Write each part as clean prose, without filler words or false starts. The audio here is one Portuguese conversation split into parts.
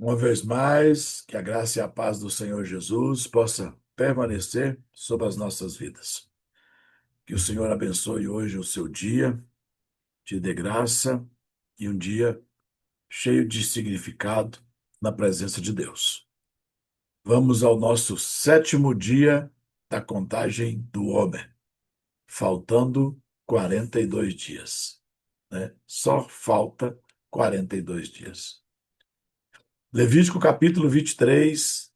Uma vez mais, que a graça e a paz do Senhor Jesus possa permanecer sobre as nossas vidas. Que o Senhor abençoe hoje o seu dia, te dê graça e um dia cheio de significado na presença de Deus. Vamos ao nosso sétimo dia da contagem do homem, faltando 42 dias, né? Só falta 42 dias. Levítico capítulo 23,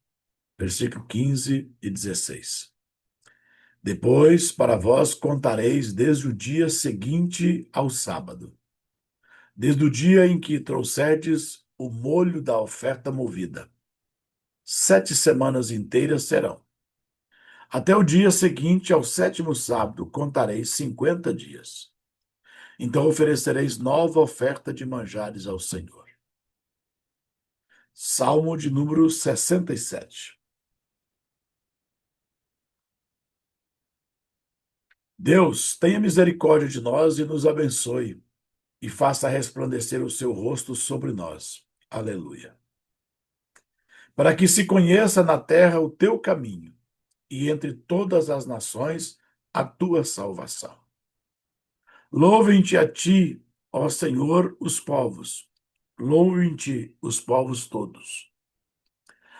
versículo 15 e 16. Depois, para vós contareis desde o dia seguinte ao sábado, desde o dia em que trouxerdes o molho da oferta movida. 7 semanas inteiras serão. Até o dia seguinte ao sétimo sábado, contareis 50 dias. Então oferecereis nova oferta de manjares ao Senhor. Salmo de número 67. Deus, tenha misericórdia de nós e nos abençoe, e faça resplandecer o seu rosto sobre nós. Aleluia. Para que se conheça na terra o teu caminho, e entre todas as nações a tua salvação. Louvem-te a ti, ó Senhor, os povos. Louvem-te os povos todos.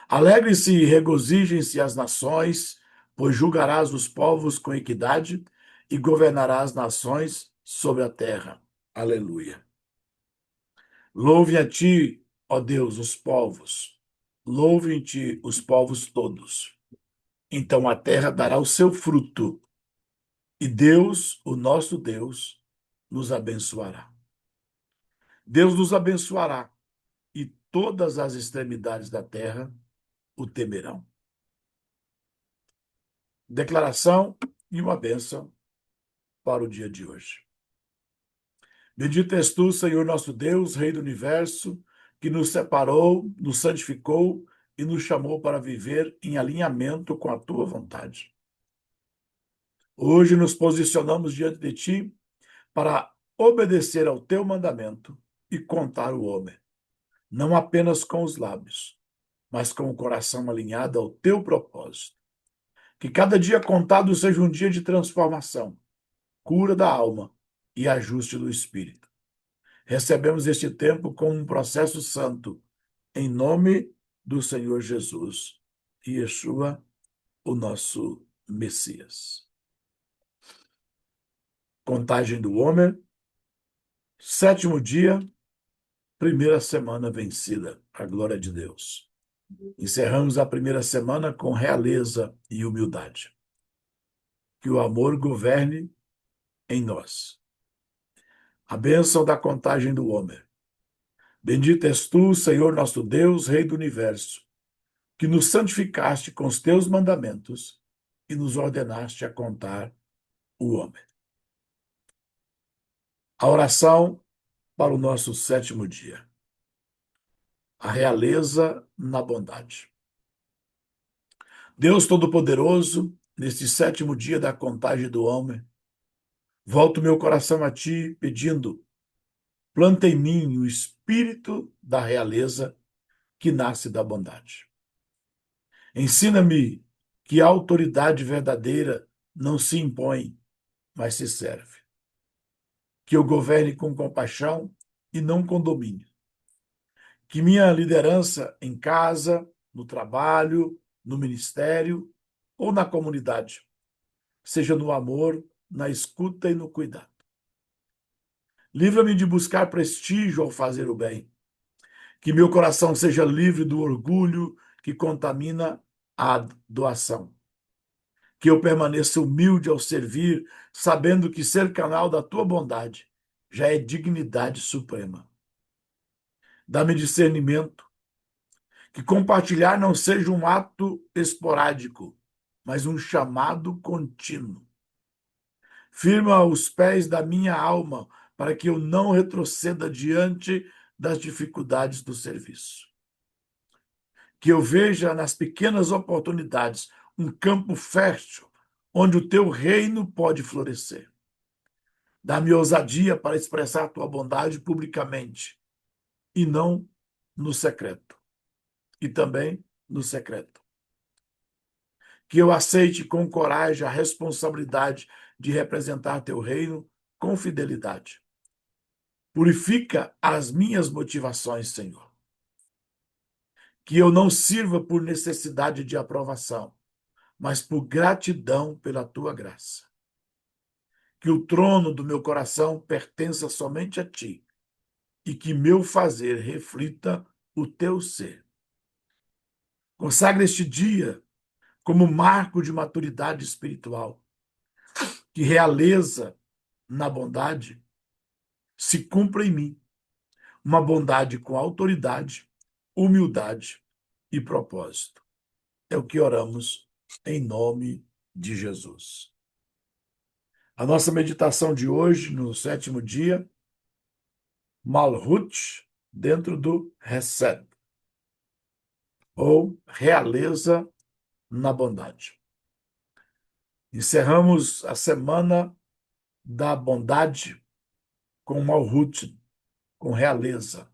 Alegrem-se e regozijem-se as nações, pois julgarás os povos com equidade e governarás nações sobre a terra. Aleluia. Louvem a ti, ó Deus, os povos. Louvem-te os povos todos. Então a terra dará o seu fruto, e Deus, o nosso Deus, nos abençoará. Deus nos abençoará, e todas as extremidades da terra o temerão. Declaração e uma bênção para o dia de hoje. Bendito és tu, Senhor nosso Deus, Rei do universo, que nos separou, nos santificou e nos chamou para viver em alinhamento com a tua vontade. Hoje nos posicionamos diante de ti para obedecer ao teu mandamento e contar o homem, não apenas com os lábios, mas com o coração alinhado ao teu propósito. Que cada dia contado seja um dia de transformação, cura da alma e ajuste do espírito. Recebemos este tempo como um processo santo, em nome do Senhor Jesus e Yeshua, o nosso Messias. Contagem do Homer, sétimo dia, primeira semana vencida, a glória de Deus. Encerramos a primeira semana com realeza e humildade. Que o amor governe em nós. A bênção da contagem do homem. Bendito és tu, Senhor nosso Deus, Rei do universo, que nos santificaste com os teus mandamentos e nos ordenaste a contar o homem. A oração para o nosso sétimo dia. A realeza na bondade. Deus Todo-Poderoso, neste sétimo dia da contagem do homem, volto meu coração a ti, pedindo: planta em mim o espírito da realeza que nasce da bondade. Ensina-me que a autoridade verdadeira não se impõe, mas se serve. Que eu governe com compaixão e não com domínio. Que minha liderança em casa, no trabalho, no ministério ou na comunidade seja no amor, na escuta e no cuidado. Livra-me de buscar prestígio ao fazer o bem. Que meu coração seja livre do orgulho que contamina a doação. Que eu permaneça humilde ao servir, sabendo que ser canal da tua bondade já é dignidade suprema. Dá-me discernimento, que compartilhar não seja um ato esporádico, mas um chamado contínuo. Firma os pés da minha alma para que eu não retroceda diante das dificuldades do serviço. Que eu veja nas pequenas oportunidades um campo fértil onde o teu reino pode florescer. Dá-me ousadia para expressar tua bondade publicamente e não no secreto. e também no secreto. Que eu aceite com coragem a responsabilidade de representar teu reino com fidelidade. Purifica as minhas motivações, Senhor. Que eu não sirva por necessidade de aprovação, mas por gratidão pela tua graça. Que o trono do meu coração pertença somente a ti e que meu fazer reflita o teu ser. Consagra este dia como marco de maturidade espiritual, que realeza na bondade se cumpra em mim, uma bondade com autoridade, humildade e propósito. É o que oramos em nome de Jesus. A nossa meditação de hoje, no 7º dia, Malhut, dentro do Hesed, ou realeza na bondade. Encerramos a semana da bondade com Malhut, com realeza,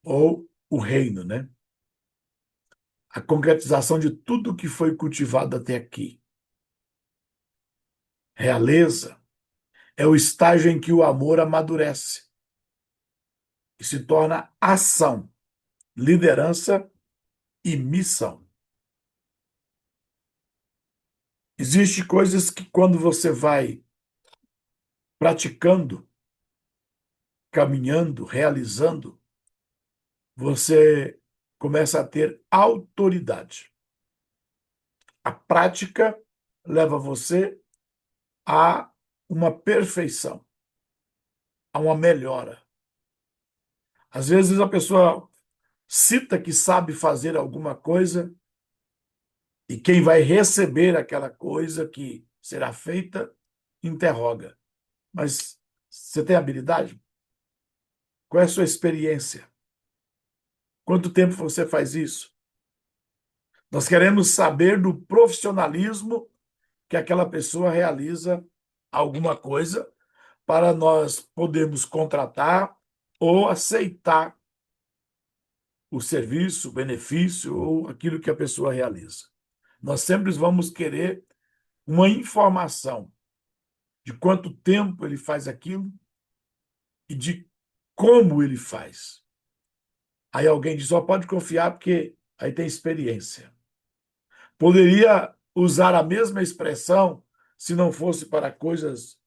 ou o reino, né? A concretização de tudo que foi cultivado até aqui. Realeza é o estágio em que o amor amadurece e se torna ação, liderança e missão. Existem coisas que, quando você vai praticando, caminhando, realizando, você começa a ter autoridade. A prática leva você a uma perfeição, a uma melhora. Às vezes a pessoa cita que sabe fazer alguma coisa e quem vai receber aquela coisa que será feita interroga. Mas você tem habilidade? Qual é a sua experiência? Quanto tempo você faz isso? Nós queremos saber do profissionalismo que aquela pessoa realiza alguma coisa para nós podermos contratar ou aceitar o serviço, o benefício ou aquilo que a pessoa realiza. Nós sempre vamos querer uma informação de quanto tempo ele faz aquilo e de como ele faz. Aí alguém diz, só pode confiar porque aí tem experiência. Poderia usar a mesma expressão se não fosse para coisas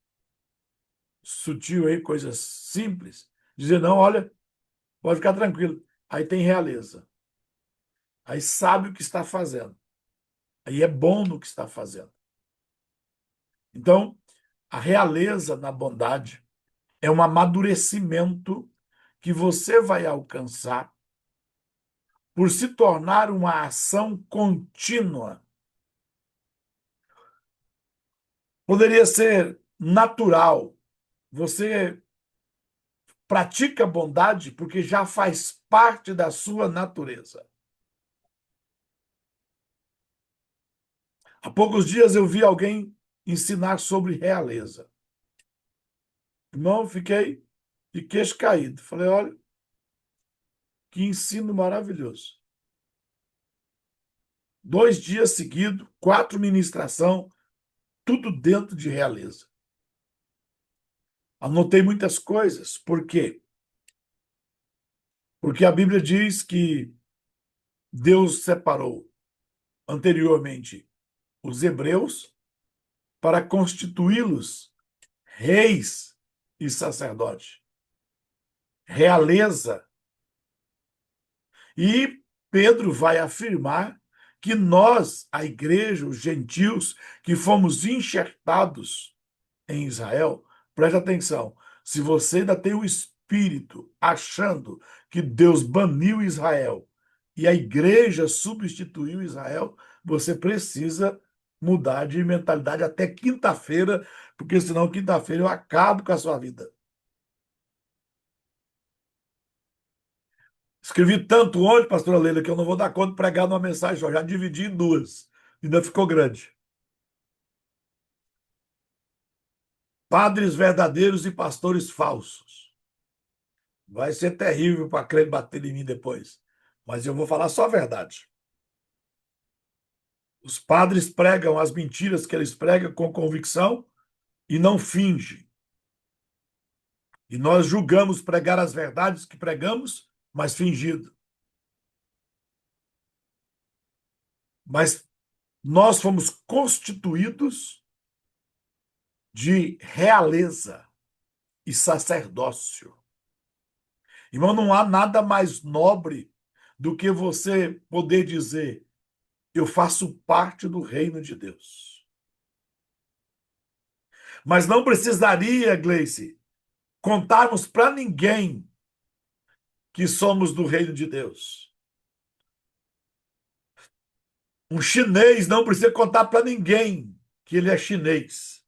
sutil aí, coisas simples. Dizer, não, olha, pode ficar tranquilo. Aí tem realeza. Aí sabe o que está fazendo. Aí é bom no que está fazendo. Então, a realeza na bondade é um amadurecimento que você vai alcançar por se tornar uma ação contínua. Poderia ser natural. Você pratica a bondade porque já faz parte da sua natureza. Há poucos dias eu vi alguém ensinar sobre realeza. Irmão, fiquei de queixo caído. Falei, olha, que ensino maravilhoso. 2 dias seguidos, 4 ministração, tudo dentro de realeza. Anotei muitas coisas. Por quê? Porque a Bíblia diz que Deus separou anteriormente os hebreus para constituí-los reis e sacerdotes. Realeza. E Pedro vai afirmar que nós, a igreja, os gentios, que fomos enxertados em Israel, preste atenção, se você ainda tem o espírito achando que Deus baniu Israel e a igreja substituiu Israel, você precisa mudar de mentalidade até quinta-feira, porque senão quinta-feira eu acabo com a sua vida. Escrevi tanto ontem, pastora Leila, que eu não vou dar conta de pregar numa mensagem só. Já dividi em duas. Ainda ficou grande. Padres verdadeiros e pastores falsos. Vai ser terrível para crente bater em mim depois. Mas eu vou falar só a verdade. Os padres pregam as mentiras que eles pregam com convicção e não fingem. E nós julgamos pregar as verdades que pregamos, mas fingido. Mas nós fomos constituídos de realeza e sacerdócio. Irmão, não há nada mais nobre do que você poder dizer: eu faço parte do reino de Deus. Mas não precisaria, Gleice, contarmos para ninguém que somos do reino de Deus. Um chinês não precisa contar para ninguém que ele é chinês.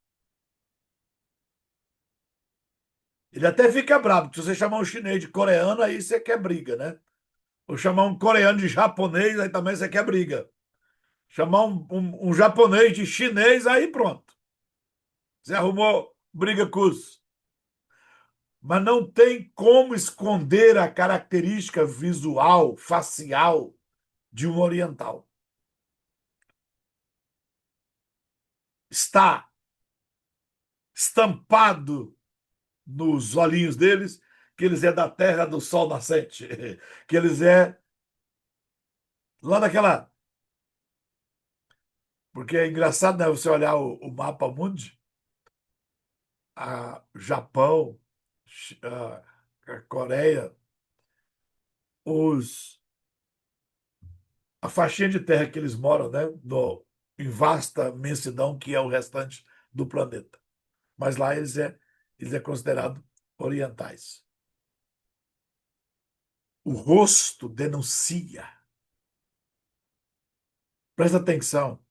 Ele até fica bravo, porque se você chamar um chinês de coreano, aí você quer briga, né? Ou chamar um coreano de japonês, aí também você quer briga. Chamar um japonês de chinês, aí pronto. Você arrumou briga com os. Mas não tem como esconder a característica visual, facial de um oriental. Está estampado nos olhinhos deles que eles é da terra do sol nascente, que eles é lá daquela. Porque é engraçado, né, você olhar o mapa mundi, Japão, a Coreia, os, a faixinha de terra que eles moram, né, em vasta imensidão que é o restante do planeta. Mas lá eles é considerado orientais. O rosto denuncia. Presta atenção.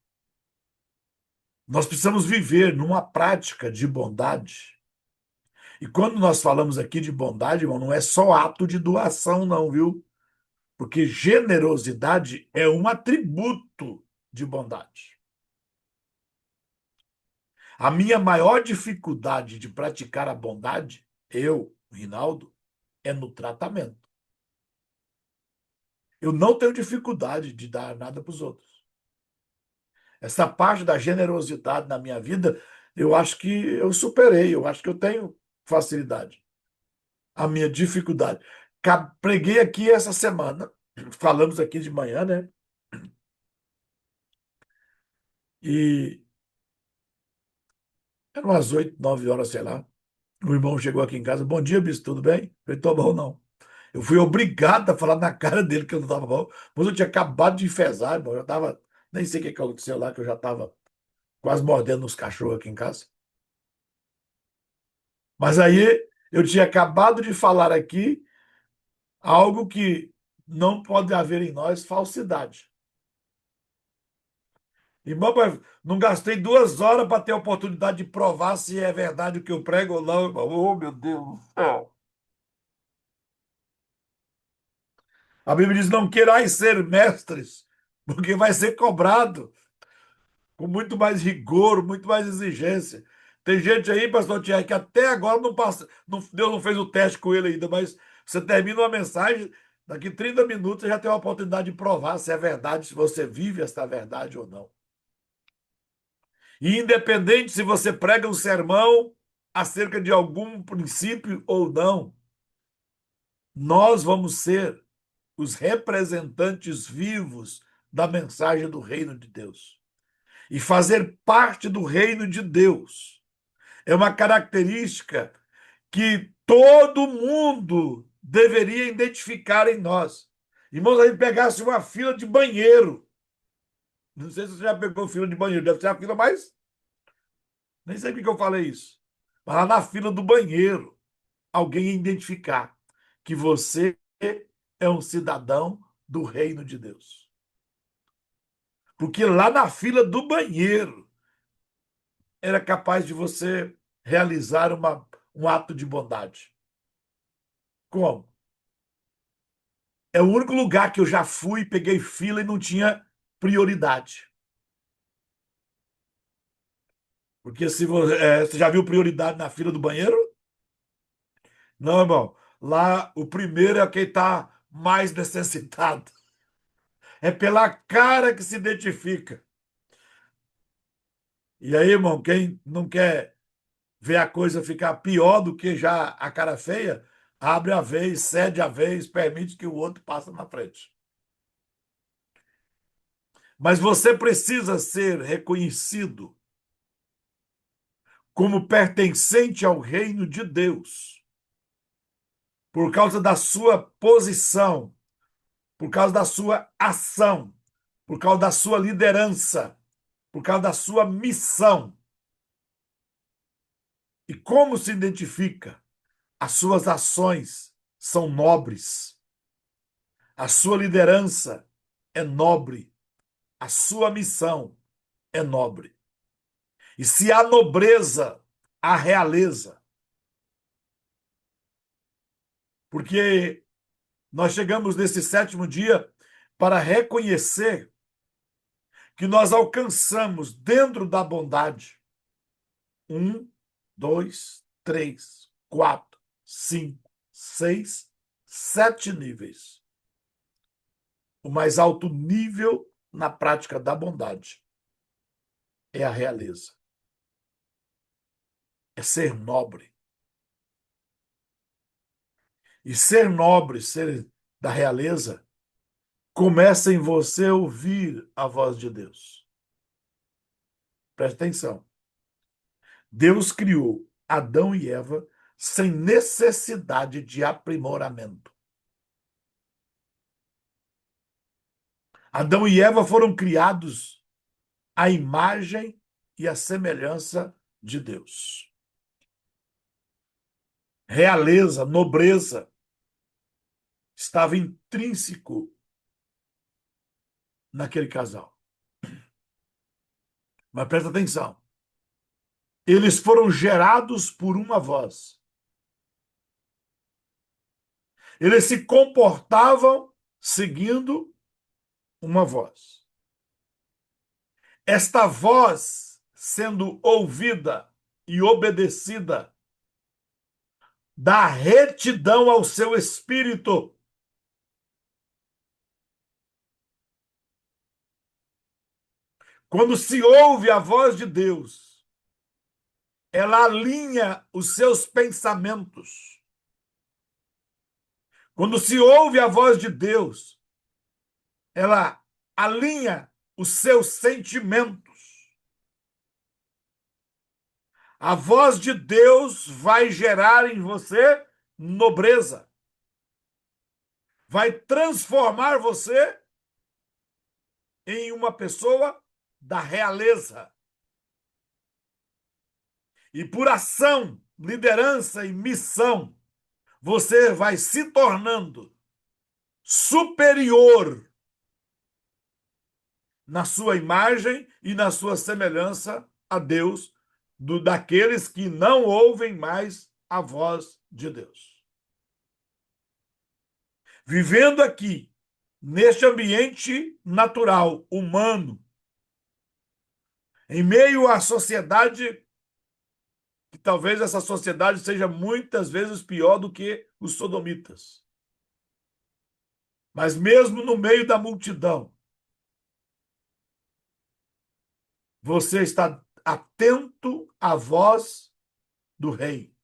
Nós precisamos viver numa prática de bondade. E quando nós falamos aqui de bondade, irmão, não é só ato de doação, não, viu? Porque generosidade é um atributo de bondade. A minha maior dificuldade de praticar a bondade, eu, Rinaldo, é no tratamento. Eu não tenho dificuldade de dar nada para os outros. Essa parte da generosidade na minha vida, eu acho que eu superei, eu acho que eu tenho facilidade. A minha dificuldade. Preguei aqui essa semana, falamos aqui de manhã, né? E eram umas 8, 9 horas, sei lá. O irmão chegou aqui em casa. Bom dia, bispo, tudo bem? Eu falei, tô bom, não. Eu fui obrigado a falar na cara dele que eu não estava bom, mas eu tinha acabado de enfesar, irmão. Eu já estava, nem sei o que aconteceu lá, que eu já estava quase mordendo os cachorros aqui em casa. Mas aí eu tinha acabado de falar aqui algo que não pode haver em nós falsidade. Irmão, não gastei 2 horas para ter a oportunidade de provar se é verdade o que eu prego ou não, irmão. Oh, meu Deus do céu. A Bíblia diz: não querais ser mestres, porque vai ser cobrado com muito mais rigor, muito mais exigência. Tem gente aí, pastor Tiago, que até agora não passa, Deus não fez o teste com ele ainda, mas você termina uma mensagem, daqui 30 minutos você já tem a oportunidade de provar se é verdade, se você vive esta verdade ou não. E independente se você prega um sermão acerca de algum princípio ou não, nós vamos ser os representantes vivos da mensagem do reino de Deus. E fazer parte do reino de Deus é uma característica que todo mundo deveria identificar em nós. Irmãos, a gente pegasse uma fila de banheiro. Não sei se você já pegou fila de banheiro, deve ser a fila mais. Nem sei por que eu falei isso. Mas lá na fila do banheiro, alguém ia identificar que você é um cidadão do reino de Deus. Porque lá na fila do banheiro era capaz de você realizar um ato de bondade. Como? É o único lugar que eu já fui, peguei fila e não tinha prioridade. Porque se você já viu prioridade na fila do banheiro? Não, irmão. Lá, o primeiro é quem está mais necessitado. É pela cara que se identifica. E aí, irmão, quem não quer ver a coisa ficar pior do que já a cara feia, abre a vez, cede a vez, permite que o outro passe na frente. Mas você precisa ser reconhecido como pertencente ao reino de Deus, por causa da sua posição, por causa da sua ação, por causa da sua liderança, por causa da sua missão. E como se identifica? As suas ações são nobres, a sua liderança é nobre, a sua missão é nobre. E se há nobreza, há realeza. Porque nós chegamos nesse sétimo dia para reconhecer que nós alcançamos dentro da bondade 1, 2, 3, 4, 5, 6, 7 níveis. O mais alto nível na prática da bondade é a realeza, é ser nobre. E ser nobre, ser da realeza, começa em você ouvir a voz de Deus. Preste atenção. Deus criou Adão e Eva sem necessidade de aprimoramento. Adão e Eva foram criados à imagem e à semelhança de Deus. Realeza, nobreza, estava intrínseco naquele casal. Mas presta atenção. Eles foram gerados por uma voz. Eles se comportavam seguindo uma voz. Esta voz, sendo ouvida e obedecida, dá retidão ao seu espírito. Quando se ouve a voz de Deus, ela alinha os seus pensamentos. Quando se ouve a voz de Deus, ela alinha os seus sentimentos. A voz de Deus vai gerar em você nobreza. Vai transformar você em uma pessoa da realeza. E por ação, liderança e missão, você vai se tornando superior na sua imagem e na sua semelhança a Deus, daqueles que não ouvem mais a voz de Deus. Vivendo aqui, neste ambiente natural, humano, em meio à sociedade, que talvez essa sociedade seja muitas vezes pior do que os sodomitas. Mas mesmo no meio da multidão, você está atento à voz do rei.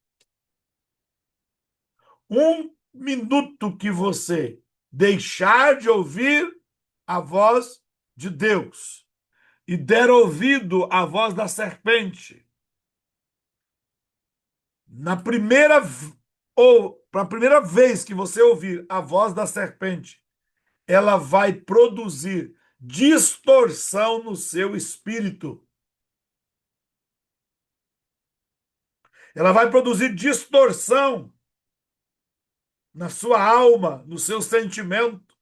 1 minuto que você deixar de ouvir a voz de Deus e der ouvido à voz da serpente, para a primeira vez que você ouvir a voz da serpente, ela vai produzir distorção no seu espírito. Ela vai produzir distorção na sua alma, no seu sentimento.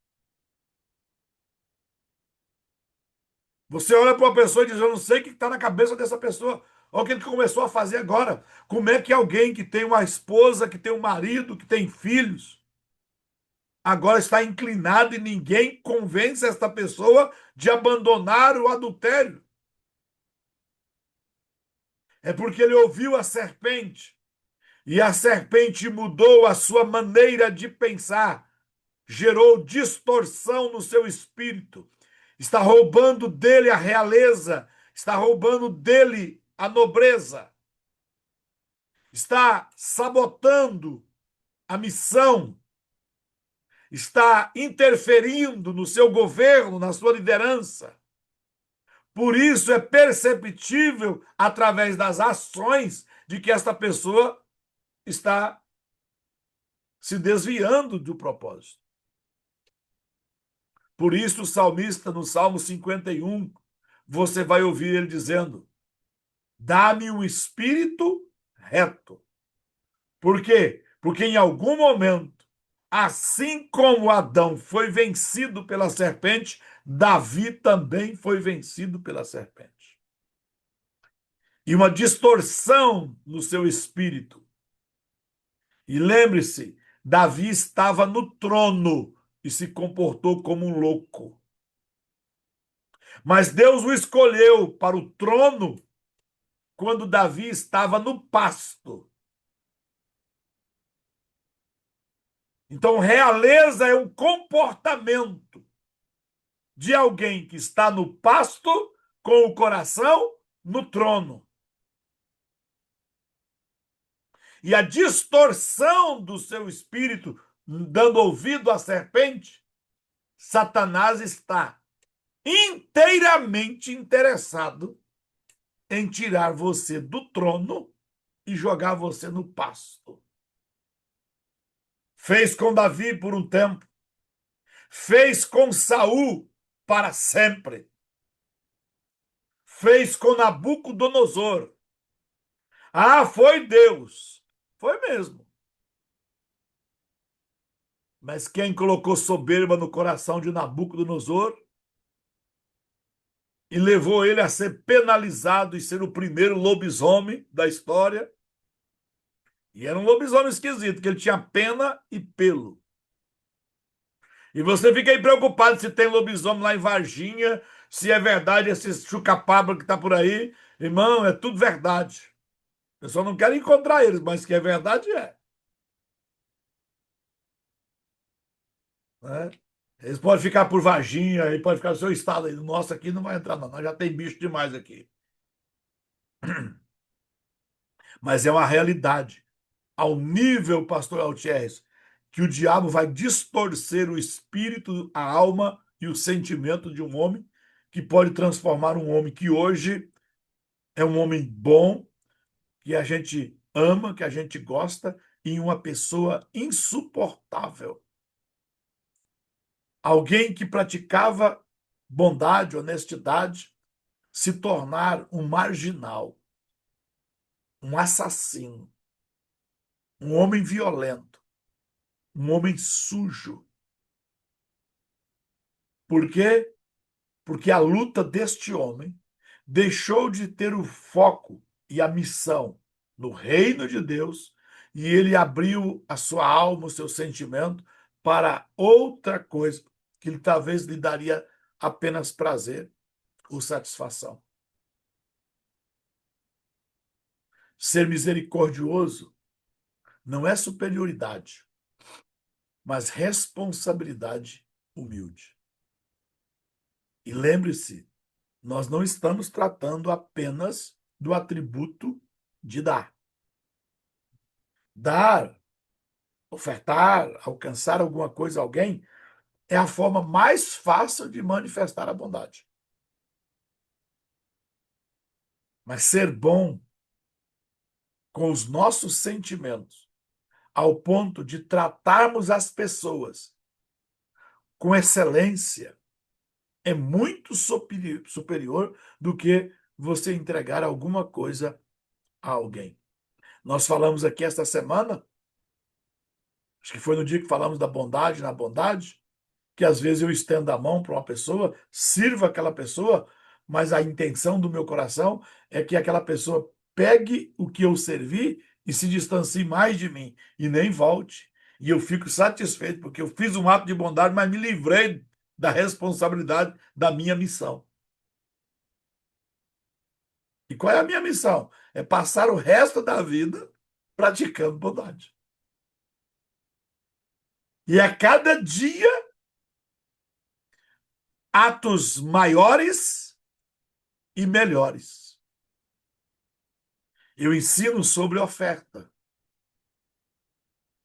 Você olha para uma pessoa e diz: eu não sei o que está na cabeça dessa pessoa. Olha o que ele começou a fazer agora. Como é que alguém que tem uma esposa, que tem um marido, que tem filhos, agora está inclinado e ninguém convence esta pessoa de abandonar o adultério? É porque ele ouviu a serpente E a serpente mudou a sua maneira de pensar, gerou distorção no seu espírito, está roubando dele a realeza, está roubando dele a nobreza, está sabotando a missão, está interferindo no seu governo, na sua liderança. Por isso é perceptível, através das ações, de que esta pessoa está se desviando do propósito. Por isso, o salmista, no Salmo 51, você vai ouvir ele dizendo: dá-me um espírito reto. Por quê? Porque em algum momento, assim como Adão foi vencido pela serpente, Davi também foi vencido pela serpente. E uma distorção no seu espírito. E lembre-se, Davi estava no trono e se comportou como um louco. Mas Deus o escolheu para o trono quando Davi estava no pasto. Então, realeza é um comportamento de alguém que está no pasto com o coração no trono. E a distorção do seu espírito, dando ouvido à serpente, Satanás está inteiramente interessado em tirar você do trono e jogar você no pasto. Fez com Davi por um tempo, fez com Saul para sempre, fez com Nabucodonosor. Ah, foi Deus. Foi mesmo. Mas quem colocou soberba no coração de Nabucodonosor e levou ele a ser penalizado e ser o primeiro lobisomem da história? E era um lobisomem esquisito, que ele tinha pena e pelo. E você fica aí preocupado se tem lobisomem lá em Varginha, se é verdade esse chucapabra que está por aí. Irmão, é tudo verdade. Eu só não quero encontrar eles, mas que é verdade é. Né? Eles podem ficar por Varginha, aí pode ficar no seu estado aí. No nosso aqui não vai entrar, não. Nós já tem bicho demais aqui. Mas é uma realidade. Ao nível, pastor Altieres, que o diabo vai distorcer o espírito, a alma e o sentimento de um homem, que pode transformar um homem que hoje é um homem bom, que a gente ama, que a gente gosta, em uma pessoa insuportável. Alguém que praticava bondade, honestidade, se tornar um marginal, um assassino, um homem violento, um homem sujo. Por quê? Porque a luta deste homem deixou de ter o foco e a missão no reino de Deus e ele abriu a sua alma, o seu sentimento para outra coisa que talvez lhe daria apenas prazer ou satisfação. Ser misericordioso não é superioridade, mas responsabilidade humilde. E lembre-se, nós não estamos tratando apenas do atributo de dar. Dar, ofertar, alcançar alguma coisa a alguém é a forma mais fácil de manifestar a bondade. Mas ser bom com os nossos sentimentos, ao ponto de tratarmos as pessoas com excelência, é muito superior do que você entregar alguma coisa a alguém. Nós falamos aqui esta semana, acho que foi no dia que falamos da bondade na bondade, que às vezes eu estendo a mão para uma pessoa, sirva aquela pessoa, mas a intenção do meu coração é que aquela pessoa pegue o que eu servi e se distancie mais de mim e nem volte. E eu fico satisfeito porque eu fiz um ato de bondade, mas me livrei da responsabilidade da minha missão. E qual é a minha missão? É passar o resto da vida praticando bondade. E a cada dia, atos maiores e melhores. Eu ensino sobre oferta,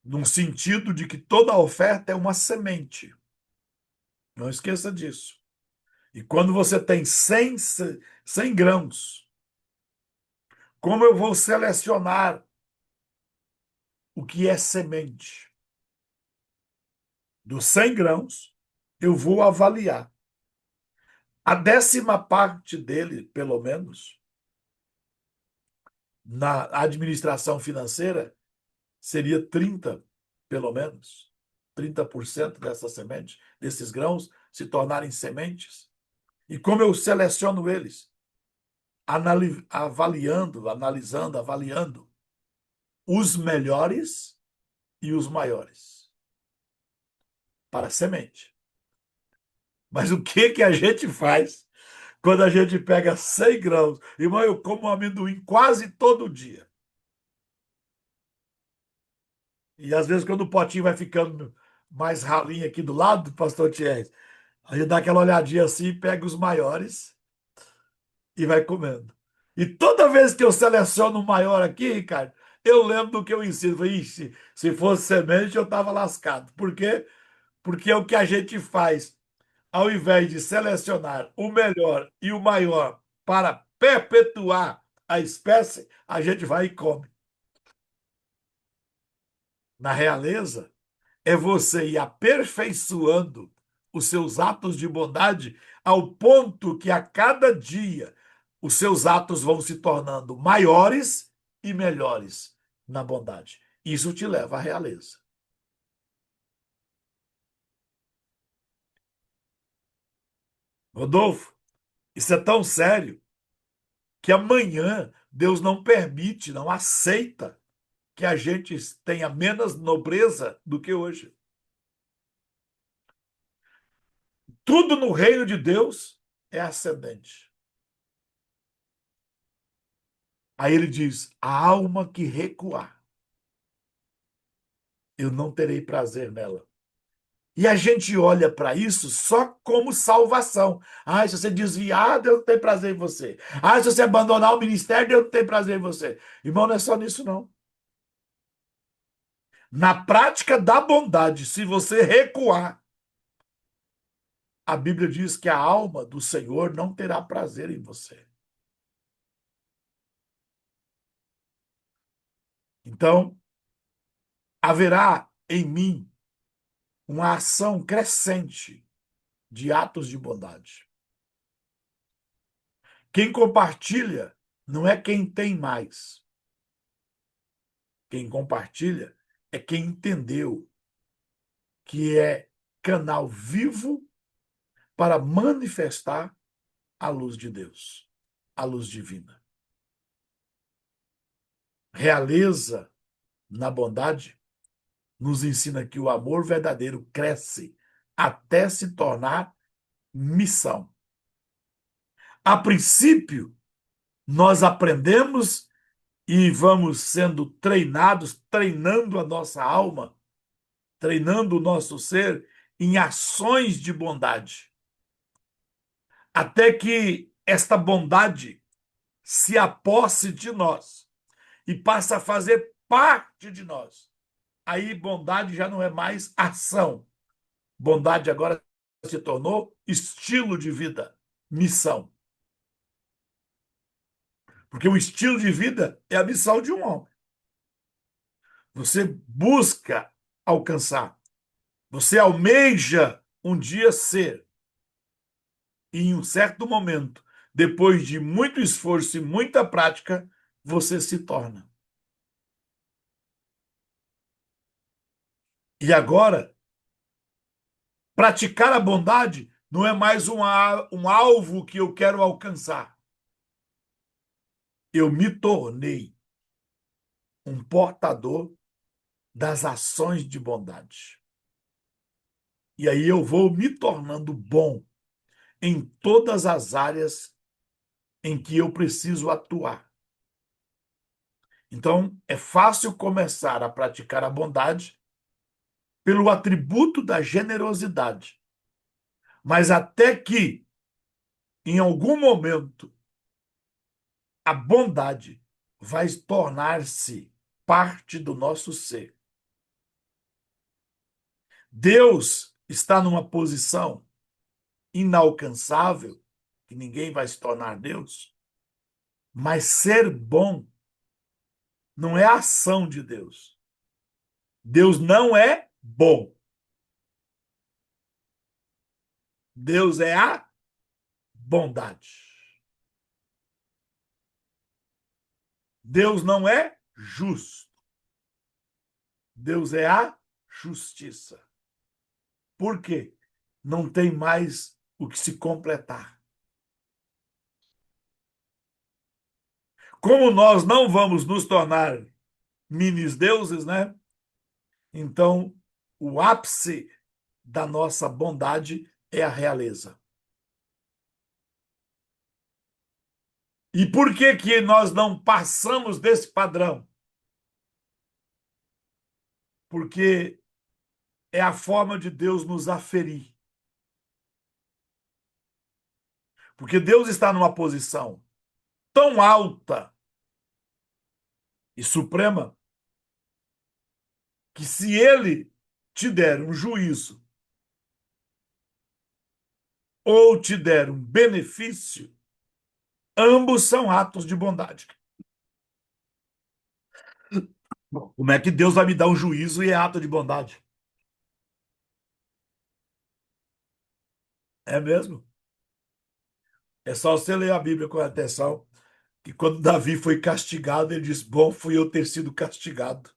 num sentido de que toda oferta é uma semente. Não esqueça disso. E quando você tem 100 grãos, como eu vou selecionar o que é semente? Dos 100 grãos, eu vou avaliar. A 10ª parte dele, pelo menos, na administração financeira, seria 30, pelo menos. 30% dessa semente, desses grãos, se tornarem sementes. E como eu seleciono eles? Avaliando os melhores e os maiores para a semente. Mas o que que a gente faz quando a gente pega 100 grãos? Irmão, eu como amendoim quase todo dia. E às vezes, quando o potinho vai ficando mais ralinho aqui do lado do pastor Thierry, a gente dá aquela olhadinha assim, pega os maiores e vai comendo. E toda vez que eu seleciono o maior aqui, Ricardo, eu lembro do que eu ensino. Falei, ixi, se fosse semente, eu estava lascado. Por quê? Porque é o que a gente faz. Ao invés de selecionar o melhor e o maior para perpetuar a espécie, a gente vai e come. Na realeza, é você ir aperfeiçoando os seus atos de bondade ao ponto que a cada dia os seus atos vão se tornando maiores e melhores na bondade. Isso te leva à realeza. Rodolfo, isso é tão sério que amanhã Deus não permite, não aceita que a gente tenha menos nobreza do que hoje. Tudo no reino de Deus é ascendente. Aí ele diz: a alma que recuar, eu não terei prazer nela. E a gente olha para isso só como salvação. Ah, se você desviar, Deus não tem prazer em você. Ah, se você abandonar o ministério, Deus não tem prazer em você. Irmão, não é só nisso, não. Na prática da bondade, se você recuar, a Bíblia diz que a alma do Senhor não terá prazer em você. Então, haverá em mim uma ação crescente de atos de bondade. Quem compartilha não é quem tem mais. Quem compartilha é quem entendeu que é canal vivo para manifestar a luz de Deus, a luz divina. Realeza na bondade nos ensina que o amor verdadeiro cresce até se tornar missão. A princípio, nós aprendemos e vamos sendo treinados, treinando a nossa alma, treinando o nosso ser em ações de bondade, até que esta bondade se aposse de nós e passe a fazer parte de nós. Aí bondade já não é mais ação. Bondade agora se tornou estilo de vida, missão. Porque o estilo de vida é a missão de um homem. Você busca alcançar. Você almeja um dia ser. E em um certo momento, depois de muito esforço e muita prática, você se torna. E agora, praticar a bondade não é mais um alvo que eu quero alcançar. Eu me tornei um portador das ações de bondade. E aí eu vou me tornando bom em todas as áreas em que eu preciso atuar. Então, é fácil começar a praticar a bondade pelo atributo da generosidade. Mas até que, em algum momento, a bondade vai tornar-se parte do nosso ser. Deus está numa posição inalcançável, que ninguém vai se tornar Deus, mas ser bom não é a ação de Deus. Deus não é bom. Deus é a bondade. Deus não é justo. Deus é a justiça. Por quê? Não tem mais o que se completar. Como nós não vamos nos tornar minis deuses, né? Então, o ápice da nossa bondade é a realeza. E por que que nós não passamos desse padrão? Porque é a forma de Deus nos aferir. Porque Deus está numa posição tão alta e suprema que se ele te der um juízo ou te der um benefício, ambos são atos de bondade. Como é que Deus vai me dar um juízo e é ato de bondade? É mesmo? É só você ler a Bíblia com atenção, que quando Davi foi castigado, ele diz: bom, fui eu ter sido castigado.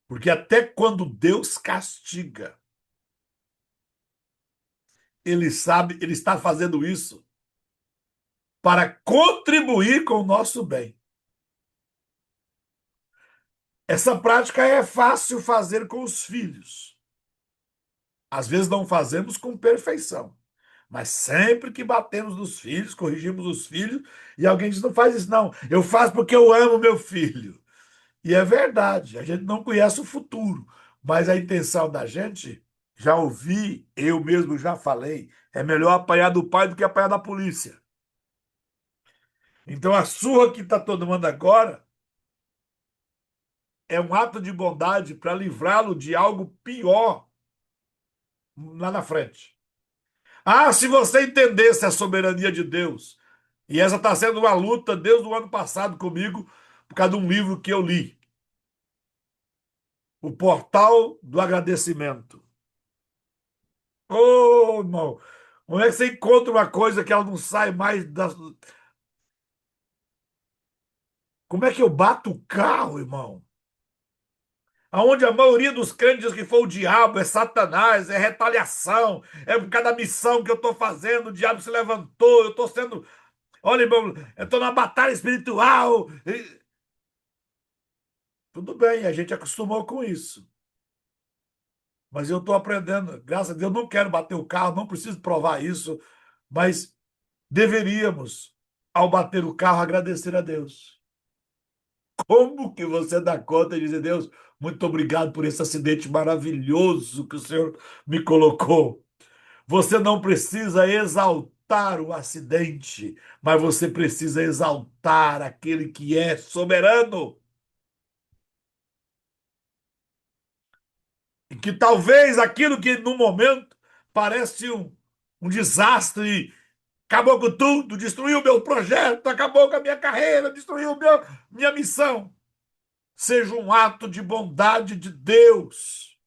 Porque até quando Deus castiga, ele sabe, ele está fazendo isso para contribuir com o nosso bem. Essa prática é fácil fazer com os filhos. Às vezes não fazemos com perfeição, mas sempre que batemos nos filhos, corrigimos os filhos, e alguém diz: não faz isso, não. Eu faço porque eu amo meu filho. E é verdade, a gente não conhece o futuro, mas a intenção da gente, já ouvi, eu mesmo já falei, é melhor apanhar do pai do que apanhar da polícia. Então a surra que está tomando agora é um ato de bondade para livrá-lo de algo pior lá na frente. Ah, se você entendesse a soberania de Deus, e essa está sendo uma luta desde o ano passado comigo, por causa de um livro que eu li, O Portal do Agradecimento. Ô, irmão, como é que você encontra uma coisa que ela não sai mais da. Como é que eu bato o carro, irmão? Aonde a maioria dos crentes diz que foi o diabo, é Satanás, é retaliação, é por causa da missão que eu estou fazendo, o diabo se levantou, eu estou sendo. Olha, irmão, eu estou numa batalha espiritual. Tudo bem, a gente acostumou com isso. Mas eu estou aprendendo. Graças a Deus, eu não quero bater o carro, não preciso provar isso, mas deveríamos, ao bater o carro, agradecer a Deus. Como que você dá conta de dizer: Deus, muito obrigado por esse acidente maravilhoso que o Senhor me colocou? Você não precisa exaltar o acidente, mas você precisa exaltar aquele que é soberano. E que talvez aquilo que no momento parece um desastre, acabou com tudo, destruiu o meu projeto, acabou com a minha carreira, destruiu minha missão, seja um ato de bondade de Deus.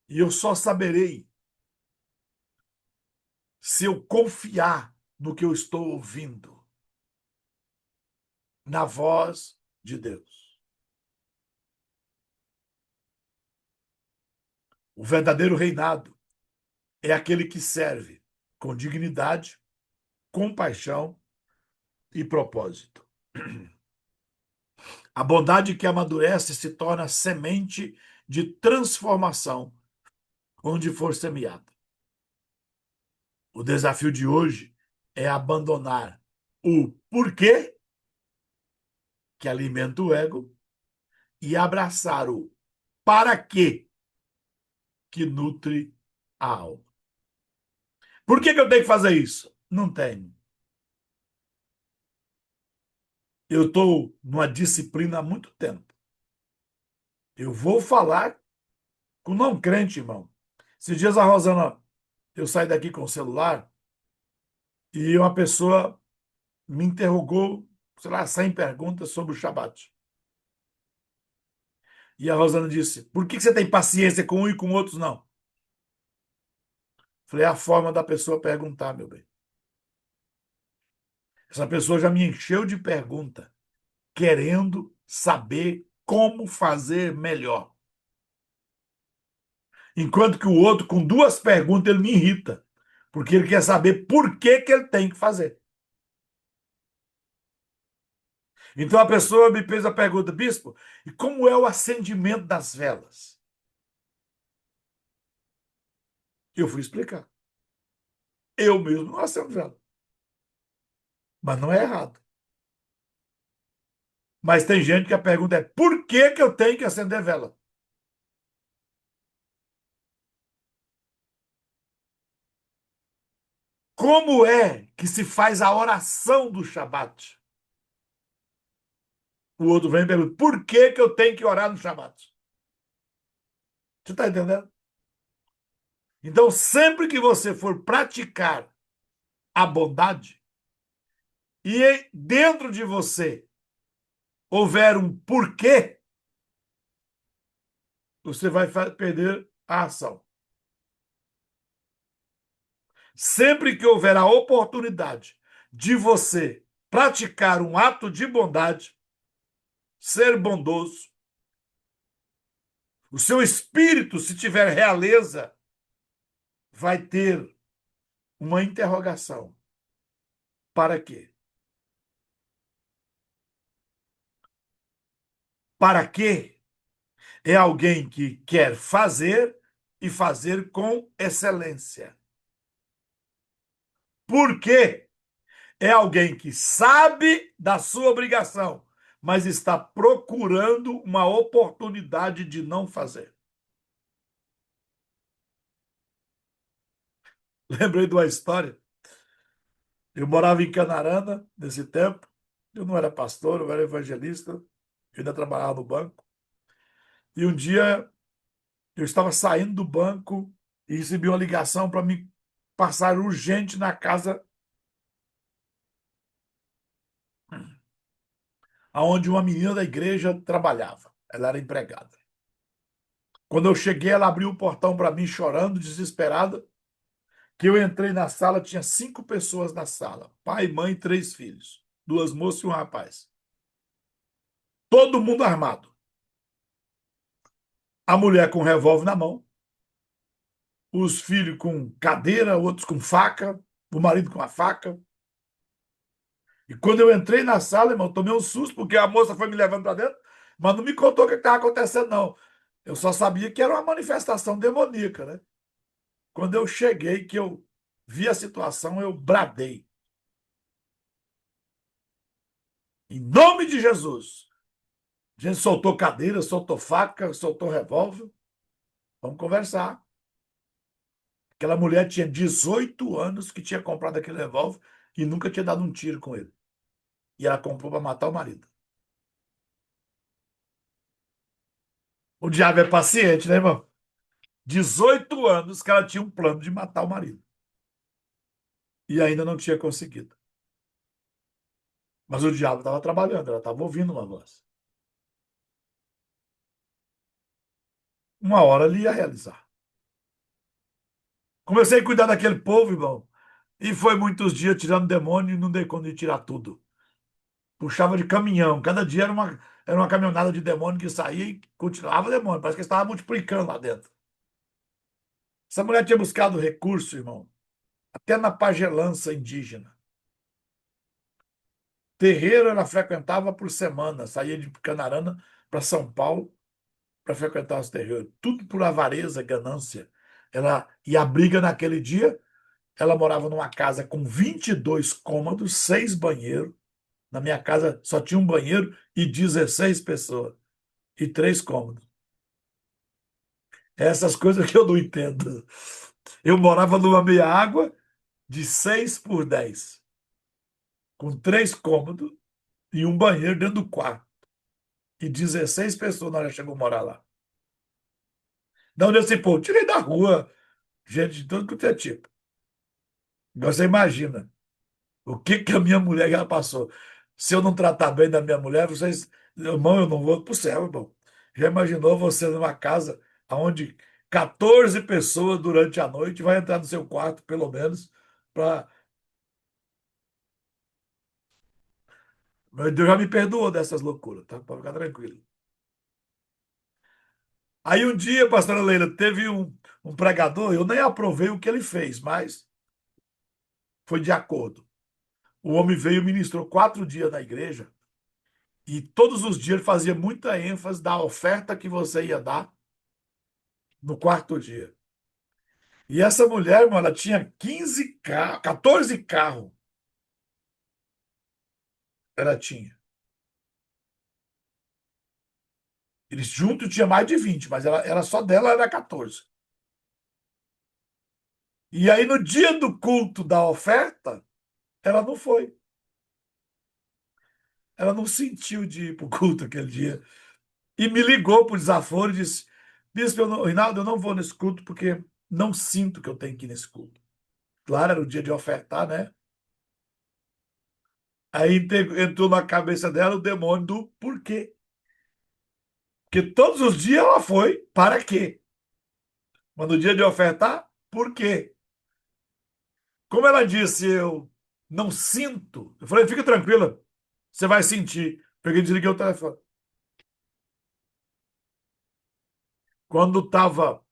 E eu só saberei se eu confiar no que eu estou ouvindo, na voz de Deus. O verdadeiro reinado é aquele que serve com dignidade, compaixão e propósito. A bondade que amadurece se torna semente de transformação onde for semeada. O desafio de hoje é abandonar o porquê, que alimenta o ego, e abraçar o para quê, que nutre a alma. Por que eu tenho que fazer isso? Não tenho. Eu estou numa disciplina há muito tempo. Eu vou falar com não crente, irmão. Esses dias a Rosana, eu saí daqui com o celular e uma pessoa me interrogou, sei lá, 100 perguntas sobre o Shabat. E a Rosana disse: por que você tem paciência com um e com outros não? Falei: é a forma da pessoa perguntar, meu bem. Essa pessoa já me encheu de pergunta, querendo saber como fazer melhor. Enquanto que o outro, com duas perguntas, ele me irrita, porque ele quer saber por que ele tem que fazer. Então a pessoa me fez a pergunta: bispo, e como é o acendimento das velas? Eu fui explicar. Eu mesmo não acendo vela, mas não é errado. Mas tem gente que a pergunta é: por que eu tenho que acender vela? Como é que se faz a oração do Shabat? O outro vem e pergunta: por que eu tenho que orar no Shabat? Você está entendendo? Então, sempre que você for praticar a bondade e dentro de você houver um porquê, você vai perder a ação. Sempre que houver a oportunidade de você praticar um ato de bondade, ser bondoso, o seu espírito, se tiver realeza, vai ter uma interrogação. Para quê? Para quê é alguém que quer fazer e fazer com excelência. Por quê? É alguém que sabe da sua obrigação, mas está procurando uma oportunidade de não fazer. Lembrei de uma história. Eu morava em Canarana nesse tempo. Eu não era pastor, eu era evangelista. Eu ainda trabalhava no banco. E um dia eu estava saindo do banco e recebi uma ligação para me passar urgente na casa onde uma menina da igreja trabalhava. Ela era empregada. Quando eu cheguei, ela abriu o portão para mim, chorando, desesperada. Que eu entrei na sala, tinha 5 pessoas na sala: pai, mãe, 3 filhos, 2 moças e um rapaz. Todo mundo armado. A mulher com um revólver na mão, os filhos com cadeira, outros com faca, o marido com a faca. E quando eu entrei na sala, irmão, tomei um susto, porque a moça foi me levando para dentro, mas não me contou o que estava acontecendo, não. Eu só sabia que era uma manifestação demoníaca, né? Quando eu cheguei, que eu vi a situação, eu bradei: em nome de Jesus. A gente soltou cadeira, soltou faca, soltou revólver. Vamos conversar. Aquela mulher tinha 18 anos que tinha comprado aquele revólver e nunca tinha dado um tiro com ele. E ela comprou para matar o marido. O diabo é paciente, né, irmão? 18 anos que ela tinha um plano de matar o marido. E ainda não tinha conseguido. Mas o diabo estava trabalhando, ela estava ouvindo uma voz. Uma hora ele ia realizar. Comecei a cuidar daquele povo, irmão. E foi muitos dias tirando demônio e não dei conta de tirar tudo. Puxava de caminhão. Cada dia era uma caminhonada de demônio que saía e continuava demônio. Parece que estava multiplicando lá dentro. Essa mulher tinha buscado recurso, irmão, até na pagelança indígena. Terreiro ela frequentava por semana, saía de Canarana para São Paulo para frequentar os terreiros. Tudo por avareza, ganância. E a briga naquele dia Ela morava numa casa com 22 cômodos, 6 banheiros. Na minha casa só tinha um banheiro e 16 pessoas e 3 cômodos. Essas coisas que eu não entendo. Eu morava numa meia água de 6 por 10, com 3 cômodos e um banheiro dentro do quarto. E 16 pessoas na hora que chegou a morar lá. Não, nesse pô, tirei da rua, gente de todo quanto é tipo. Agora você imagina o que que a minha mulher já passou. Se eu não tratar bem da minha mulher, vocês, irmão, eu não vou pro céu, irmão. Já imaginou você numa casa onde 14 pessoas durante a noite vai entrar no seu quarto, pelo menos, para. Meu Deus já me perdoou dessas loucuras, tá? Pode ficar tranquilo. Aí um dia, pastora Leila, teve um pregador, eu nem aprovei o que ele fez, mas foi de acordo. O homem veio e ministrou 4 dias na igreja e todos os dias ele fazia muita ênfase da oferta que você ia dar no quarto dia. E essa mulher, irmão, ela tinha 15 carros, 14 carros. Ela tinha. Eles juntos tinha mais de 20, mas ela só dela era 14. E aí, no dia do culto da oferta, ela não foi. Ela não sentiu de ir para o culto aquele dia. E me ligou por desaforo e disse: Bispo, Rinaldo, eu não vou nesse culto porque não sinto que eu tenho que ir nesse culto. Claro, era o dia de ofertar, né? Aí entrou na cabeça dela o demônio do porquê. Porque todos os dias ela foi, para quê? Mas no dia de ofertar, por quê? Como ela disse, eu não sinto. Eu falei, fica tranquila, você vai sentir. Peguei e desliguei o telefone. Quando estava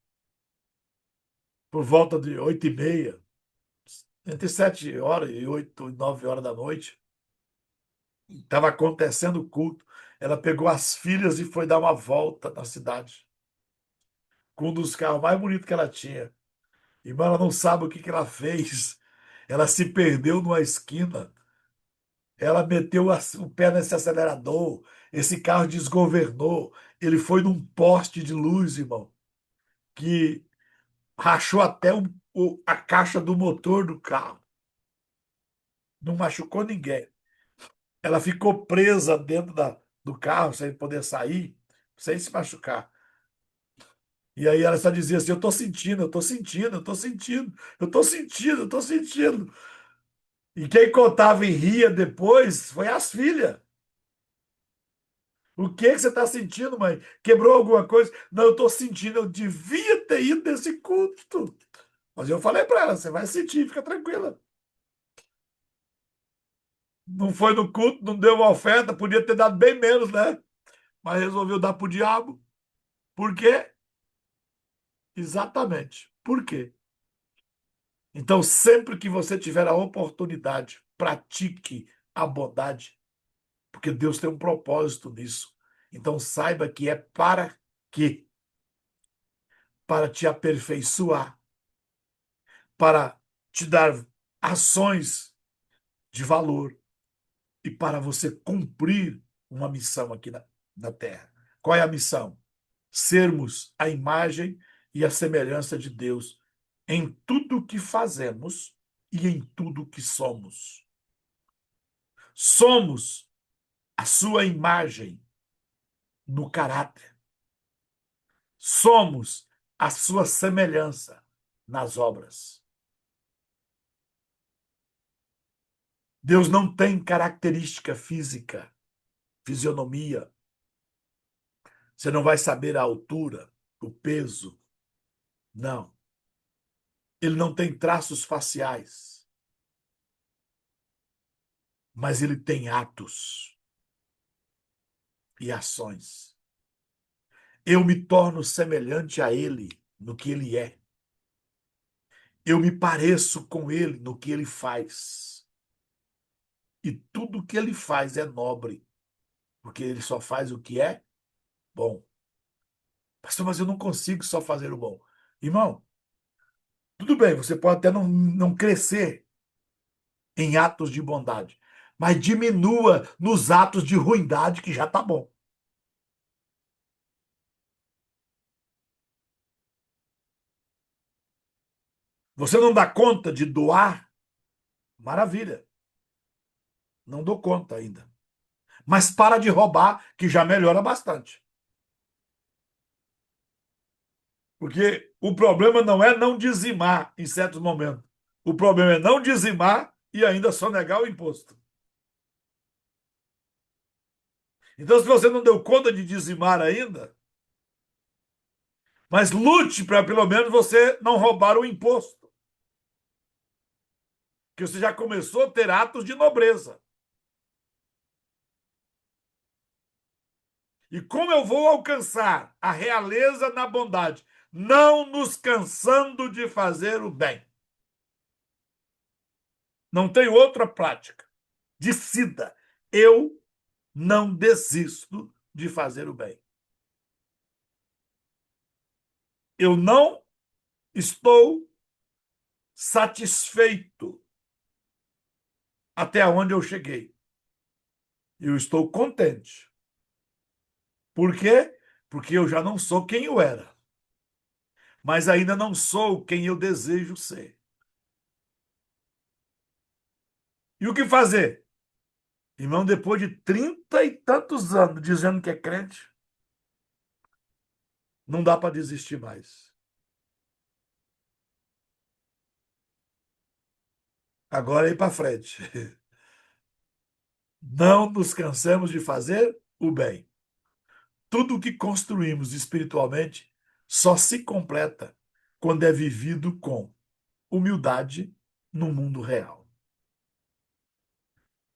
por volta de 8h30, entre 7 horas e 8, 9 horas da noite, estava acontecendo o culto. Ela pegou as filhas e foi dar uma volta na cidade, com um dos carros mais bonitos que ela tinha. Irmã, ela não sabe o que que ela fez. Ela se perdeu numa esquina. Ela meteu o pé nesse acelerador. Esse carro desgovernou. Ele foi num poste de luz, irmão, que rachou até a caixa do motor do carro. Não machucou ninguém. Ela ficou presa dentro do carro, sem poder sair, sem se machucar. E aí ela só dizia assim: eu tô sentindo, eu tô sentindo, eu tô sentindo, eu tô sentindo, eu tô sentindo. E quem contava e ria depois foi as filhas. O que que você está sentindo, mãe? Quebrou alguma coisa? Não, eu estou sentindo, eu devia ter ido nesse culto. Mas eu falei para ela: você vai sentir, fica tranquila. Não foi no culto, não deu uma oferta, podia ter dado bem menos, né? Mas resolveu dar para o diabo. Por quê? Exatamente. Por quê? Então, sempre que você tiver a oportunidade, pratique a bondade, porque Deus tem um propósito nisso. Então, saiba que é para quê? Para te aperfeiçoar, para te dar ações de valor e para você cumprir uma missão aqui na Terra. Qual é a missão? Sermos a imagem e a semelhança de Deus em tudo que fazemos e em tudo que somos. Somos a sua imagem no caráter. Somos a sua semelhança nas obras. Deus não tem característica física, fisionomia. Você não vai saber a altura, o peso. Não. Ele não tem traços faciais, mas ele tem atos e ações. Eu me torno semelhante a ele no que ele é. Eu me pareço com ele no que ele faz. E tudo que ele faz é nobre, porque ele só faz o que é bom. Pastor, mas eu não consigo só fazer o bom. Irmão, Tudo bem, você pode até não crescer em atos de bondade, mas diminua nos atos de ruindade, que já está bom. Você não dá conta de doar? Maravilha, não dou conta ainda. Mas para de roubar, que já melhora bastante. Porque o problema não é não dizimar em certos momentos. O problema é não dizimar e ainda sonegar o imposto. Então, se você não deu conta de dizimar ainda, mas lute para pelo menos você não roubar o imposto, que você já começou a ter atos de nobreza. E como eu vou alcançar a realeza na bondade? Não nos cansando de fazer o bem. Não tem outra prática. Decida. Eu não desisto de fazer o bem. Eu não estou satisfeito até onde eu cheguei. Eu estou contente. Por quê? Porque eu já não sou quem eu era, mas ainda não sou quem eu desejo ser. E o que fazer? Irmão, depois de 30 e tantos anos dizendo que é crente, não dá para desistir mais. Agora é ir para frente. Não nos cansemos de fazer o bem. Tudo o que construímos espiritualmente só se completa quando é vivido com humildade no mundo real.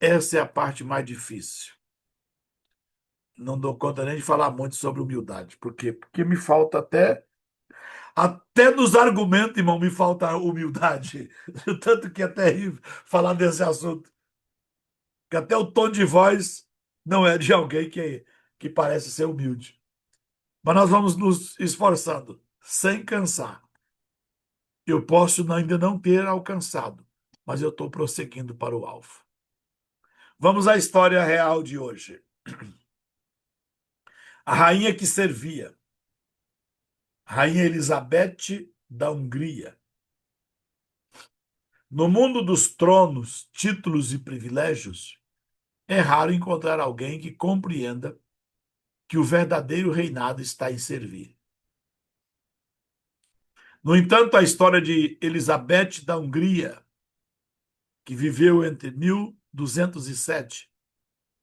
Essa é a parte mais difícil. Não dou conta nem de falar muito sobre humildade. Por quê? Porque me falta até nos argumentos, irmão, me falta humildade. Tanto que é terrível falar desse assunto. Que até o tom de voz não é de alguém que parece ser humilde. Mas nós vamos nos esforçando, sem cansar. Eu posso ainda não ter alcançado, mas eu estou prosseguindo para o alvo. Vamos à história real de hoje. A rainha que servia, Rainha Elizabeth da Hungria. No mundo dos tronos, títulos e privilégios, é raro encontrar alguém que compreenda que o verdadeiro reinado está em servir. No entanto, a história de Elizabeth da Hungria, que viveu entre 1207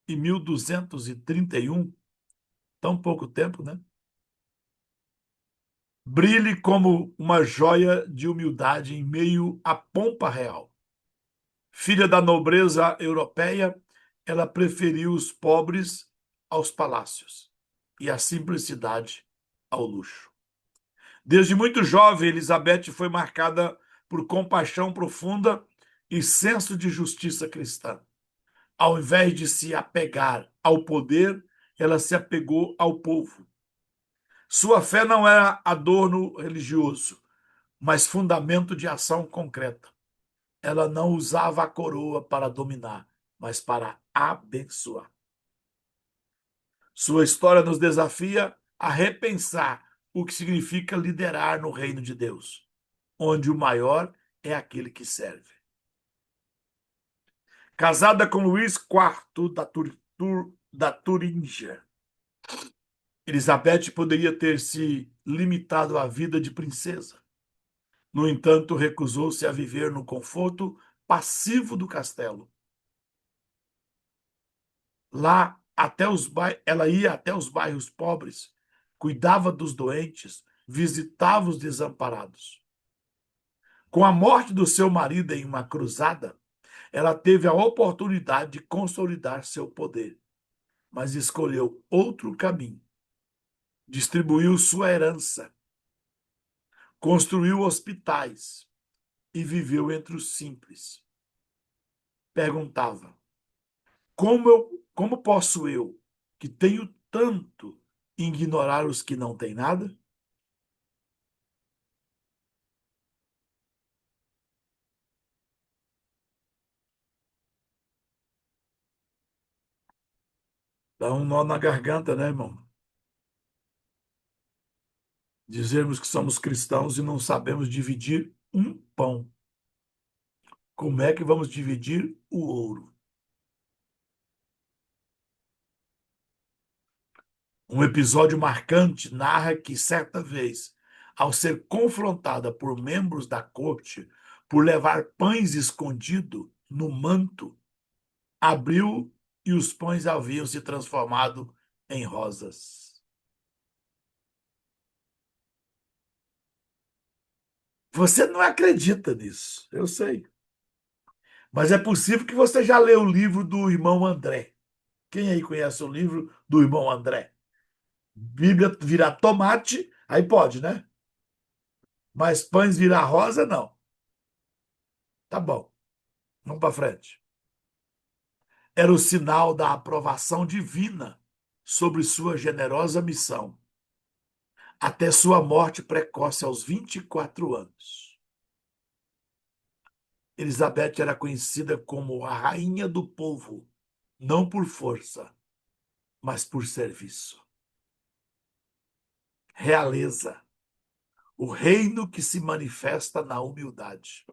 e 1231, tão pouco tempo, né? Brilhe como uma joia de humildade em meio à pompa real. Filha da nobreza europeia, ela preferiu os pobres aos palácios e a simplicidade ao luxo. Desde muito jovem, Elizabeth foi marcada por compaixão profunda e senso de justiça cristã. Ao invés de se apegar ao poder, ela se apegou ao povo. Sua fé não era adorno religioso, mas fundamento de ação concreta. Ela não usava a coroa para dominar, mas para abençoar. Sua história nos desafia a repensar o que significa liderar no reino de Deus, onde o maior é aquele que serve. Casada com Luís IV da Turíngia, Elizabeth poderia ter se limitado à vida de princesa. No entanto, recusou-se a viver no conforto passivo do castelo. Ela ia até os bairros pobres, cuidava dos doentes, visitava os desamparados. Com a morte do seu marido em uma cruzada, ela teve a oportunidade de consolidar seu poder, mas escolheu outro caminho. Distribuiu sua herança, construiu hospitais e viveu entre os simples. Perguntava: como posso eu, que tenho tanto, ignorar os que não têm nada? Dá um nó na garganta, né, irmão? Dizermos que somos cristãos e não sabemos dividir um pão. Como é que vamos dividir o ouro? Um episódio marcante narra que, certa vez, ao ser confrontada por membros da corte por levar pães escondido no manto, abriu e os pães haviam se transformado em rosas. Você não acredita nisso, eu sei. Mas é possível que você já leu o livro do irmão André. Quem aí conhece o livro do irmão André? Bíblia virar tomate, aí pode, né? Mas pães virar rosa, não. Tá bom, vamos para frente. Era o sinal da aprovação divina sobre sua generosa missão, até sua morte precoce aos 24 anos. Elizabeth era conhecida como a rainha do povo, não por força, mas por serviço. Realeza, o reino que se manifesta na humildade.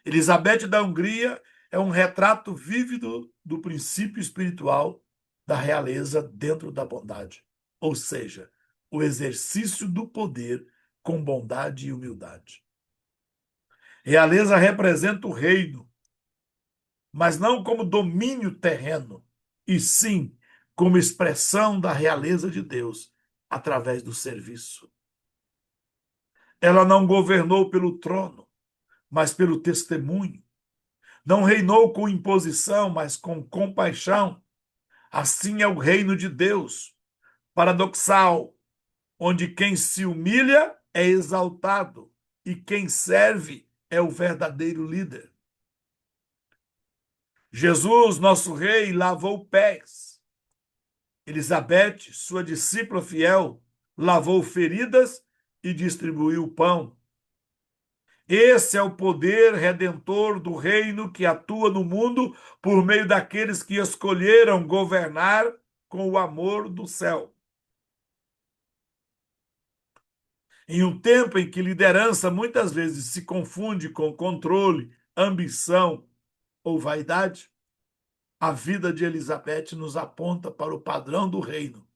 Elizabeth da Hungria é um retrato vívido do princípio espiritual da realeza dentro da bondade, ou seja, o exercício do poder com bondade e humildade. Realeza representa o reino, mas não como domínio terreno, e sim como expressão da realeza de Deus através do serviço. Ela não governou pelo trono, mas pelo testemunho. Não reinou com imposição, mas com compaixão. Assim é o reino de Deus, paradoxal, onde quem se humilha é exaltado e quem serve é o verdadeiro líder. Jesus, nosso rei, lavou pés. Elizabeth, sua discípula fiel, lavou feridas e distribuiu pão. Esse é o poder redentor do reino que atua no mundo por meio daqueles que escolheram governar com o amor do céu. Em um tempo em que liderança muitas vezes se confunde com controle, ambição ou vaidade, a vida de Elizabeth nos aponta para o padrão do reino.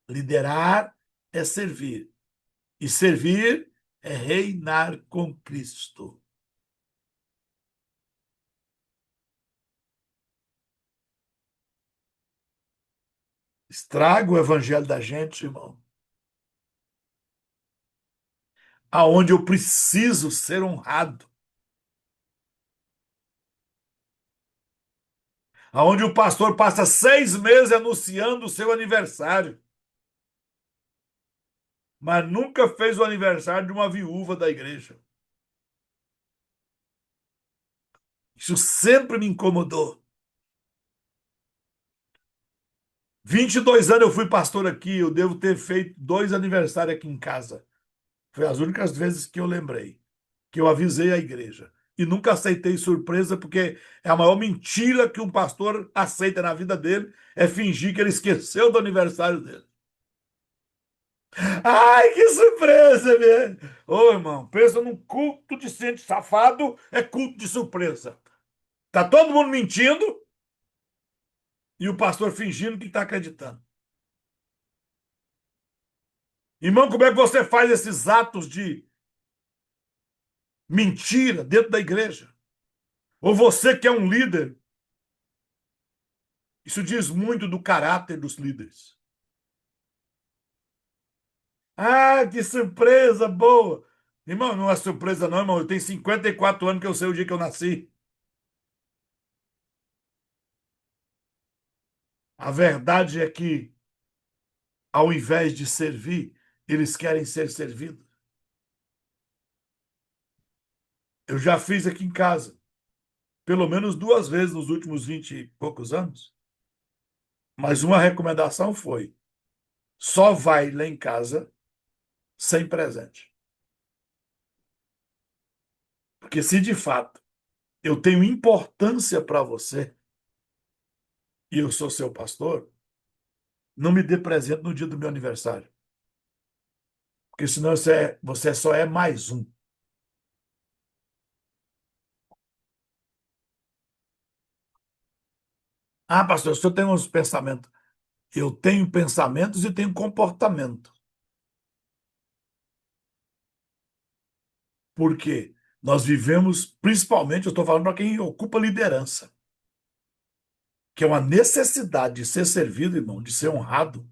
Liderar é servir, e servir é reinar com Cristo. Estraga o evangelho da gente, irmão, aonde eu preciso ser honrado, aonde o pastor passa 6 meses anunciando o seu aniversário, mas nunca fez o aniversário de uma viúva da igreja. Isso sempre me incomodou. 22 anos eu fui pastor aqui, eu devo ter feito 2 aniversários aqui em casa. Foi as únicas vezes que eu lembrei, que eu avisei a igreja. E nunca aceitei surpresa, porque é a maior mentira que um pastor aceita na vida dele, é fingir que ele esqueceu do aniversário dele. Ai, que surpresa, velho! Ô, irmão, pensa num culto de gente safado, é culto de surpresa. Tá todo mundo mentindo e o pastor fingindo que está acreditando. Irmão, como é que você faz esses atos de mentira dentro da igreja? Ou você que é um líder? Isso diz muito do caráter dos líderes. Ah, que surpresa boa! Irmão, não é surpresa não, irmão. Eu tenho 54 anos que eu sei o dia que eu nasci. A verdade é que, ao invés de servir, eles querem ser servidos. Eu já fiz aqui em casa, pelo menos 2 vezes nos últimos 20 e poucos anos. Mas uma recomendação foi: só vai lá em casa sem presente. Porque se de fato eu tenho importância para você e eu sou seu pastor, Não me dê presente no dia do meu aniversário, porque senão você só é mais um. Ah, pastor, o senhor tem uns pensamentos. Eu tenho pensamentos e tenho comportamento. Por quê? Nós vivemos, principalmente, eu estou falando para quem ocupa liderança, que é uma necessidade de ser servido, irmão, de ser honrado,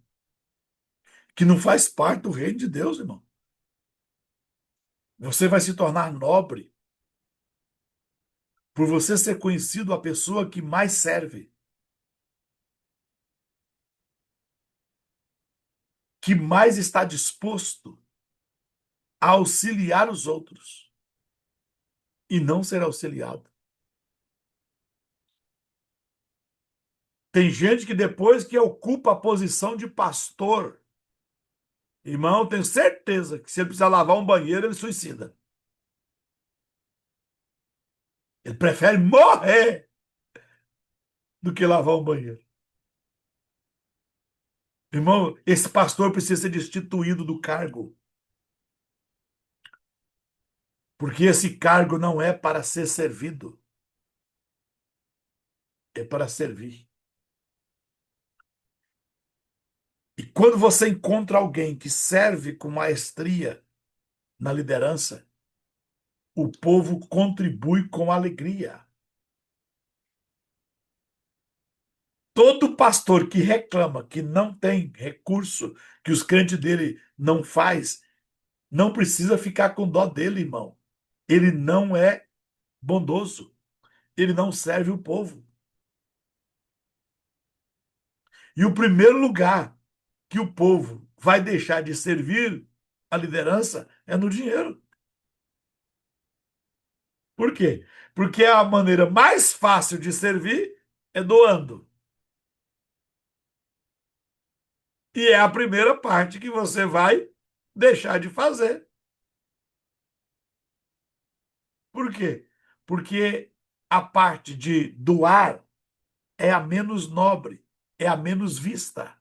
que não faz parte do reino de Deus, irmão. Você vai se tornar nobre por você ser conhecido a pessoa que mais serve, que mais está disposto a auxiliar os outros e não ser auxiliado. Tem gente que depois que ocupa a posição de pastor, irmão, tenho certeza que se ele precisar lavar um banheiro, ele suicida. Ele prefere morrer do que lavar um banheiro. Irmão, esse pastor precisa ser destituído do cargo, porque esse cargo não é para ser servido, é para servir. E quando você encontra alguém que serve com maestria na liderança, o povo contribui com alegria. Todo pastor que reclama que não tem recurso, que os crentes dele não faz, não precisa ficar com dó dele, irmão. Ele não é bondoso. Ele não serve o povo. E o primeiro lugar que o povo vai deixar de servir a liderança é no dinheiro. Por quê? Porque a maneira mais fácil de servir é doando. E é a primeira parte que você vai deixar de fazer. Por quê? Porque a parte de doar é a menos nobre, é a menos vista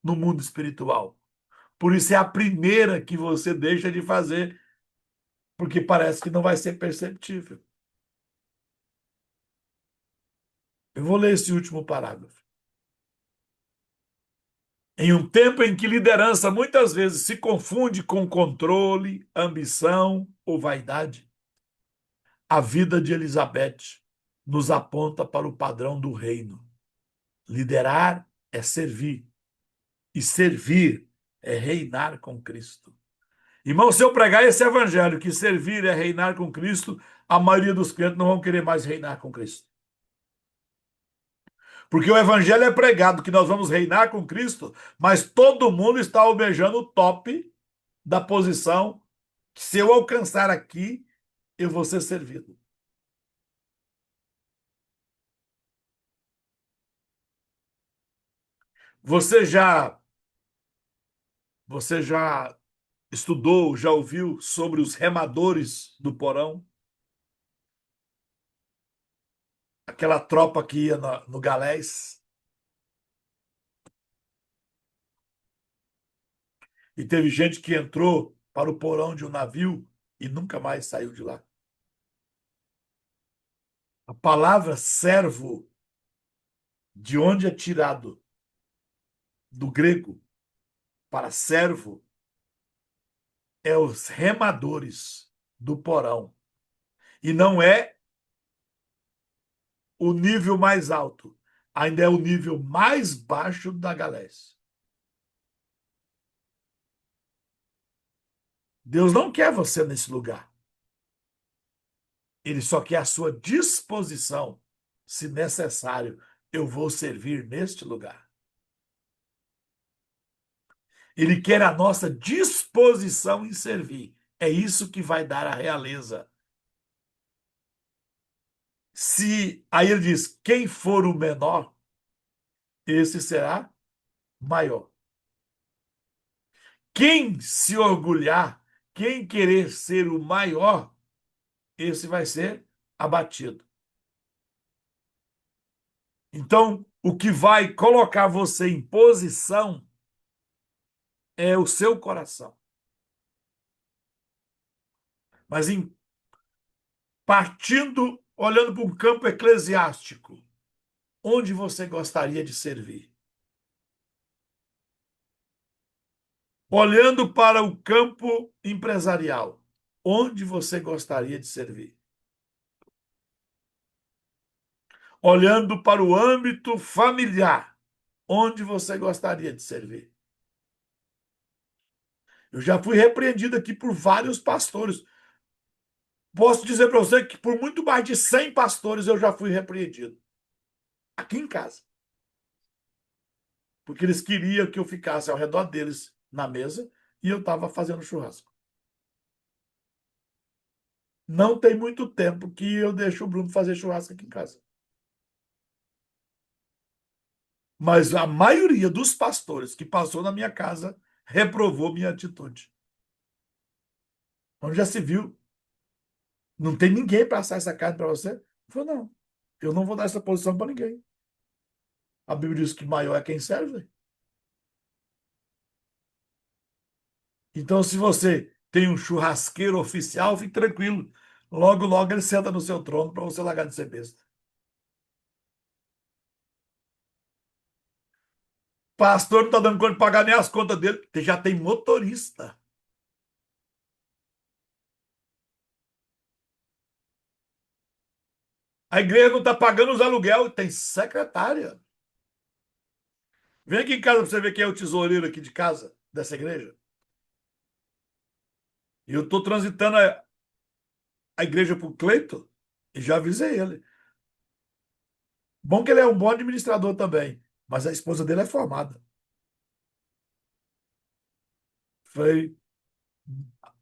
no mundo espiritual. Por isso é a primeira que você deixa de fazer, porque parece que não vai ser perceptível. Eu vou ler esse último parágrafo. Em um tempo em que liderança muitas vezes se confunde com controle, ambição ou vaidade, a vida de Elizabeth nos aponta para o padrão do reino. Liderar é servir, e servir é reinar com Cristo. Irmão, se eu pregar esse evangelho, que servir é reinar com Cristo, a maioria dos crentes não vão querer mais reinar com Cristo. Porque o evangelho é pregado que nós vamos reinar com Cristo, mas todo mundo está almejando o top da posição que, se eu alcançar aqui, eu vou ser servido. Você já, você já estudou, já ouviu sobre os remadores do porão? Aquela tropa que ia no galés e teve gente que entrou para o porão de um navio e nunca mais saiu de lá. A palavra servo, de onde é tirado do grego para servo, é os remadores do porão. E não é o nível mais alto, ainda é o nível mais baixo da galés. Deus não quer você nesse lugar. Ele só quer a sua disposição. Se necessário, eu vou servir neste lugar. Ele quer a nossa disposição em servir. É isso que vai dar a realeza. Se aí ele diz, quem for o menor, esse será maior. Quem se orgulhar, quem querer ser o maior, esse vai ser abatido. Então, O que vai colocar você em posição é o seu coração. Mas partindo, olhando para um campo eclesiástico, onde você gostaria de servir? Olhando para o campo empresarial, onde você gostaria de servir? Olhando para o âmbito familiar, onde você gostaria de servir? Eu já fui repreendido aqui por vários pastores. Posso dizer para você que por muito mais de 100 pastores eu já fui repreendido. Aqui em casa. Porque eles queriam que eu ficasse ao redor deles na mesa e eu estava fazendo churrasco. Não tem muito tempo que eu deixo o Bruno fazer churrasco aqui em casa. Mas a maioria dos pastores que passou na minha casa reprovou minha atitude. Onde já se viu, não tem ninguém para assar essa carne para você? Eu falei, não, eu não vou dar essa posição para ninguém. A Bíblia diz que maior é quem serve. Então, se você tem um churrasqueiro oficial, fique tranquilo. Logo, logo ele senta no seu trono para você largar de ser besta. Pastor não está dando conta de pagar nem as contas dele, porque já tem motorista. A igreja não está pagando os aluguel, tem secretária. Vem aqui em casa para você ver quem é o tesoureiro aqui de casa, dessa igreja. E eu estou transitando a igreja para o Cleito e já avisei ele. Bom que ele é um bom administrador também, mas a esposa dele é formada. Foi,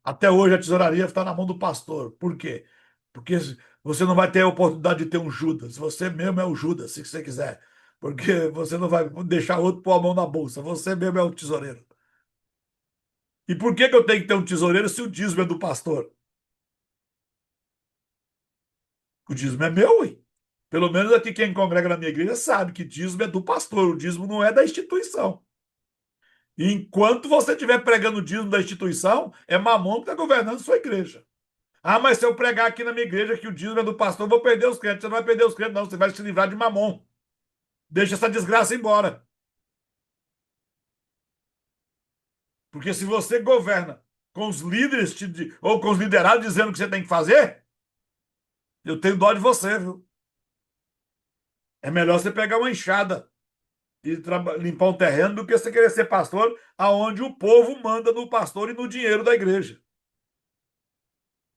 até hoje a tesouraria está na mão do pastor. Por quê? Porque você não vai ter a oportunidade de ter um Judas. Você mesmo é o Judas, se você quiser. Porque você não vai deixar outro pôr a mão na bolsa. Você mesmo é o tesoureiro. E por que eu tenho que ter um tesoureiro se o dízimo é do pastor? O dízimo é meu, ué. Pelo menos aqui quem congrega na minha igreja sabe que dízimo é do pastor. O dízimo não é da instituição. E enquanto você estiver pregando o dízimo da instituição, é Mamon que está governando sua igreja. Ah, mas se eu pregar aqui na minha igreja que o dízimo é do pastor, eu vou perder os crentes. Você não vai perder os crentes, não. Você vai se livrar de Mamon. Deixa essa desgraça embora. Porque se você governa com os líderes ou com os liderados dizendo o que você tem que fazer, eu tenho dó de você, viu? É melhor você pegar uma enxada e limpar um terreno do que você querer ser pastor aonde o povo manda no pastor e no dinheiro da igreja.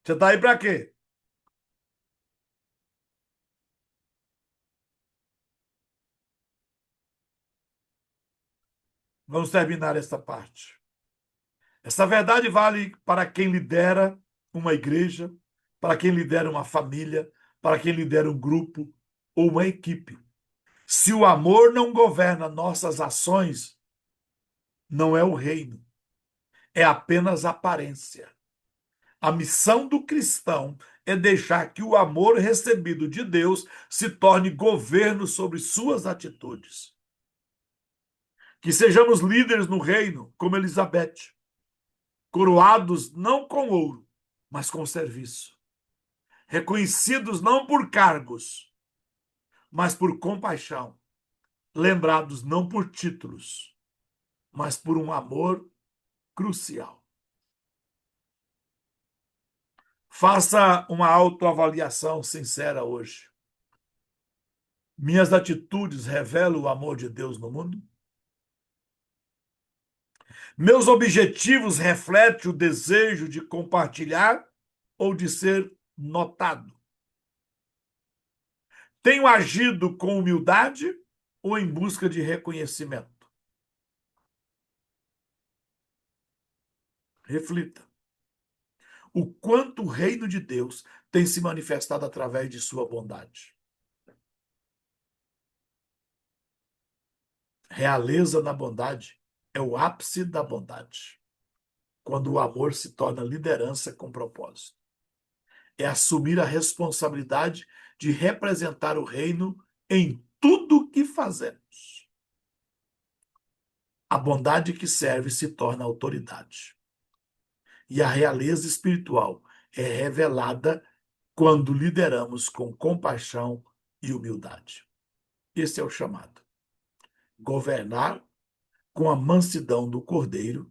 Você tá aí para quê? Vamos terminar essa parte. Essa verdade vale para quem lidera uma igreja, para quem lidera uma família, para quem lidera um grupo ou uma equipe. Se o amor não governa nossas ações, não é o reino, é apenas aparência. A missão do cristão é deixar que o amor recebido de Deus se torne governo sobre suas atitudes. Que sejamos líderes no reino, como Elizabeth, coroados não com ouro, mas com serviço. Reconhecidos não por cargos, mas por compaixão. Lembrados não por títulos, mas por um amor crucial. Faça uma autoavaliação sincera hoje. Minhas atitudes revelam o amor de Deus no mundo? Meus objetivos refletem o desejo de compartilhar ou de ser notado? Tenho agido com humildade ou em busca de reconhecimento? Reflita. O quanto o reino de Deus tem se manifestado através de sua bondade. Realeza na bondade é o ápice da bondade, quando o amor se torna liderança com propósito. É assumir a responsabilidade de representar o reino em tudo o que fazemos. A bondade que serve se torna autoridade. E a realeza espiritual é revelada quando lideramos com compaixão e humildade. Esse é o chamado. Governar com a mansidão do cordeiro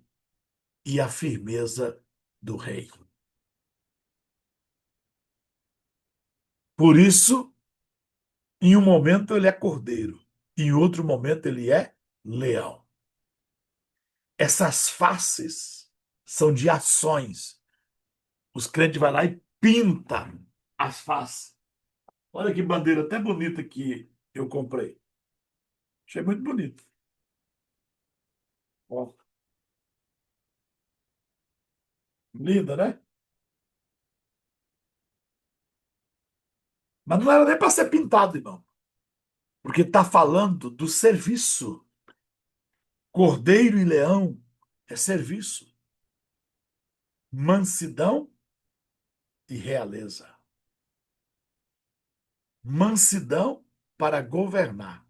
e a firmeza do rei. Por isso, em um momento ele é cordeiro, em outro momento ele é leão. Essas faces são de ações. Os crentes vão lá e pintam as faces. Olha que bandeira até bonita que eu comprei. Achei muito bonito. Ó, linda, né? Mas não era nem para ser pintado, irmão. Porque está falando do serviço. Cordeiro e leão é serviço. Mansidão e realeza. Mansidão para governar.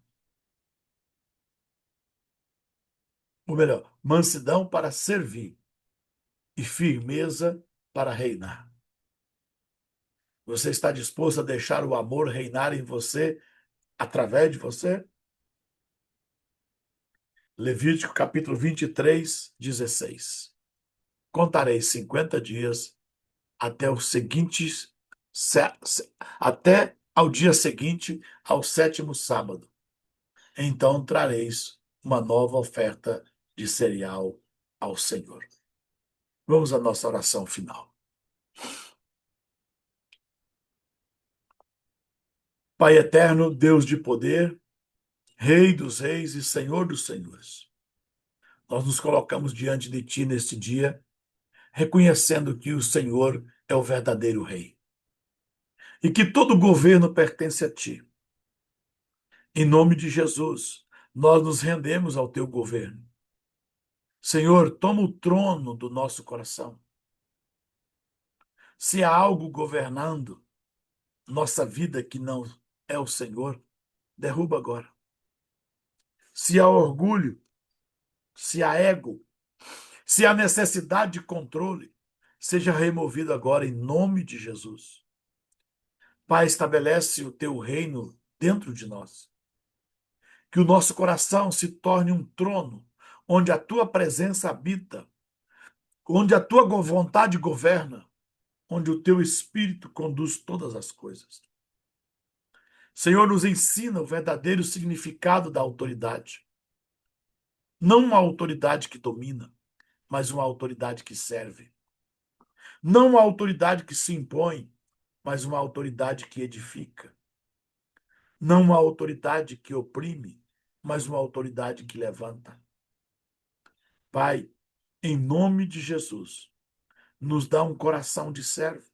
Ou melhor, mansidão para servir e firmeza para reinar. Você está disposto a deixar o amor reinar em você, através de você? Levítico capítulo 23, 16. Contarei 50 dias até os seguintes, até ao dia seguinte, ao sétimo sábado. Então trareis uma nova oferta de cereal ao Senhor. Vamos à nossa oração final. Pai eterno, Deus de poder, Rei dos reis e Senhor dos senhores, nós nos colocamos diante de Ti neste dia, reconhecendo que o Senhor é o verdadeiro Rei e que todo governo pertence a Ti. Em nome de Jesus, nós nos rendemos ao Teu governo. Senhor, toma o trono do nosso coração. Se há algo governando nossa vida que não é o Senhor, derruba agora. Se há orgulho, se há ego, se há necessidade de controle, seja removido agora em nome de Jesus. Pai, estabelece o teu reino dentro de nós. Que o nosso coração se torne um trono onde a tua presença habita, onde a tua vontade governa, onde o teu espírito conduz todas as coisas. Senhor, nos ensina o verdadeiro significado da autoridade. Não uma autoridade que domina, mas uma autoridade que serve. Não uma autoridade que se impõe, mas uma autoridade que edifica. Não uma autoridade que oprime, mas uma autoridade que levanta. Pai, em nome de Jesus, nos dá um coração de servo.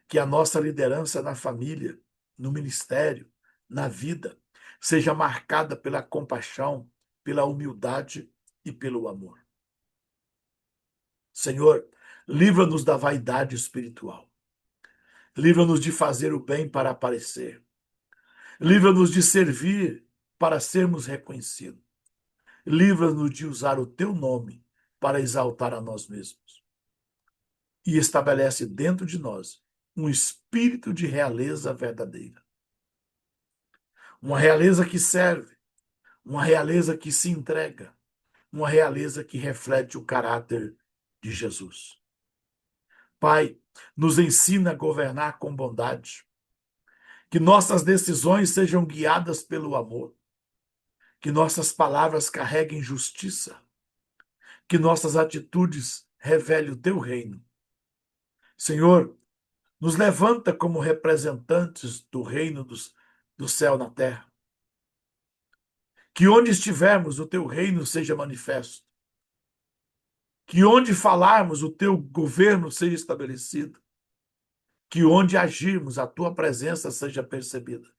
Que a nossa liderança na família, no ministério, na vida, seja marcada pela compaixão, pela humildade e pelo amor. Senhor, livra-nos da vaidade espiritual. Livra-nos de fazer o bem para aparecer. Livra-nos de servir para sermos reconhecidos. Livra-nos de usar o teu nome para exaltar a nós mesmos. E estabelece dentro de nós um espírito de realeza verdadeira. Uma realeza que serve, uma realeza que se entrega, uma realeza que reflete o caráter de Jesus. Pai, nos ensina a governar com bondade, que nossas decisões sejam guiadas pelo amor, que nossas palavras carreguem justiça, que nossas atitudes revelem o teu reino. Senhor, nos levanta como representantes do reino do céu na terra. Que onde estivermos, o teu reino seja manifesto. Que onde falarmos, o teu governo seja estabelecido. Que onde agirmos, a tua presença seja percebida.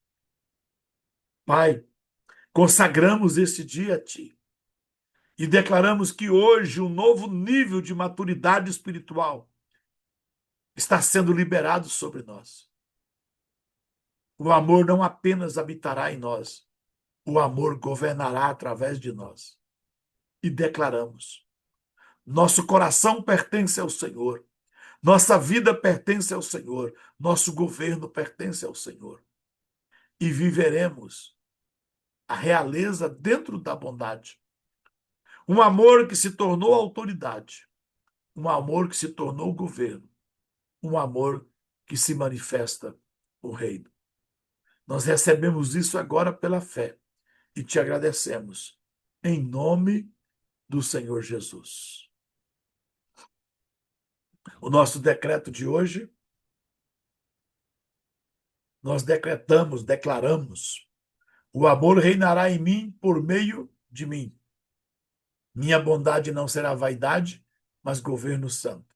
Pai, consagramos este dia a ti e declaramos que hoje um novo nível de maturidade espiritual está sendo liberado sobre nós. O amor não apenas habitará em nós, o amor governará através de nós. E declaramos: nosso coração pertence ao Senhor, nossa vida pertence ao Senhor, nosso governo pertence ao Senhor. E viveremos a realeza dentro da bondade. Um amor que se tornou autoridade, um amor que se tornou governo, um amor que se manifesta o reino. Nós recebemos isso agora pela fé e te agradecemos, em nome do Senhor Jesus. O nosso decreto de hoje, nós declaramos: o amor reinará em mim por meio de mim. Minha bondade não será vaidade, mas governo santo.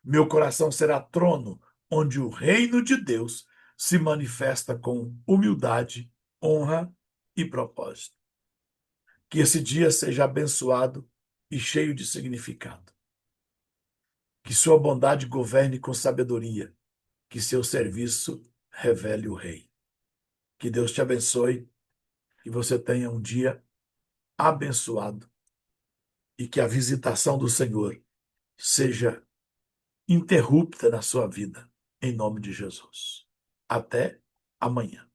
Meu coração será trono, onde o reino de Deus se manifesta com humildade, honra e propósito. Que esse dia seja abençoado e cheio de significado. Que sua bondade governe com sabedoria, que seu serviço revele o Rei. Que Deus te abençoe, que você tenha um dia abençoado e que a visitação do Senhor seja interrupta na sua vida, em nome de Jesus. Até amanhã.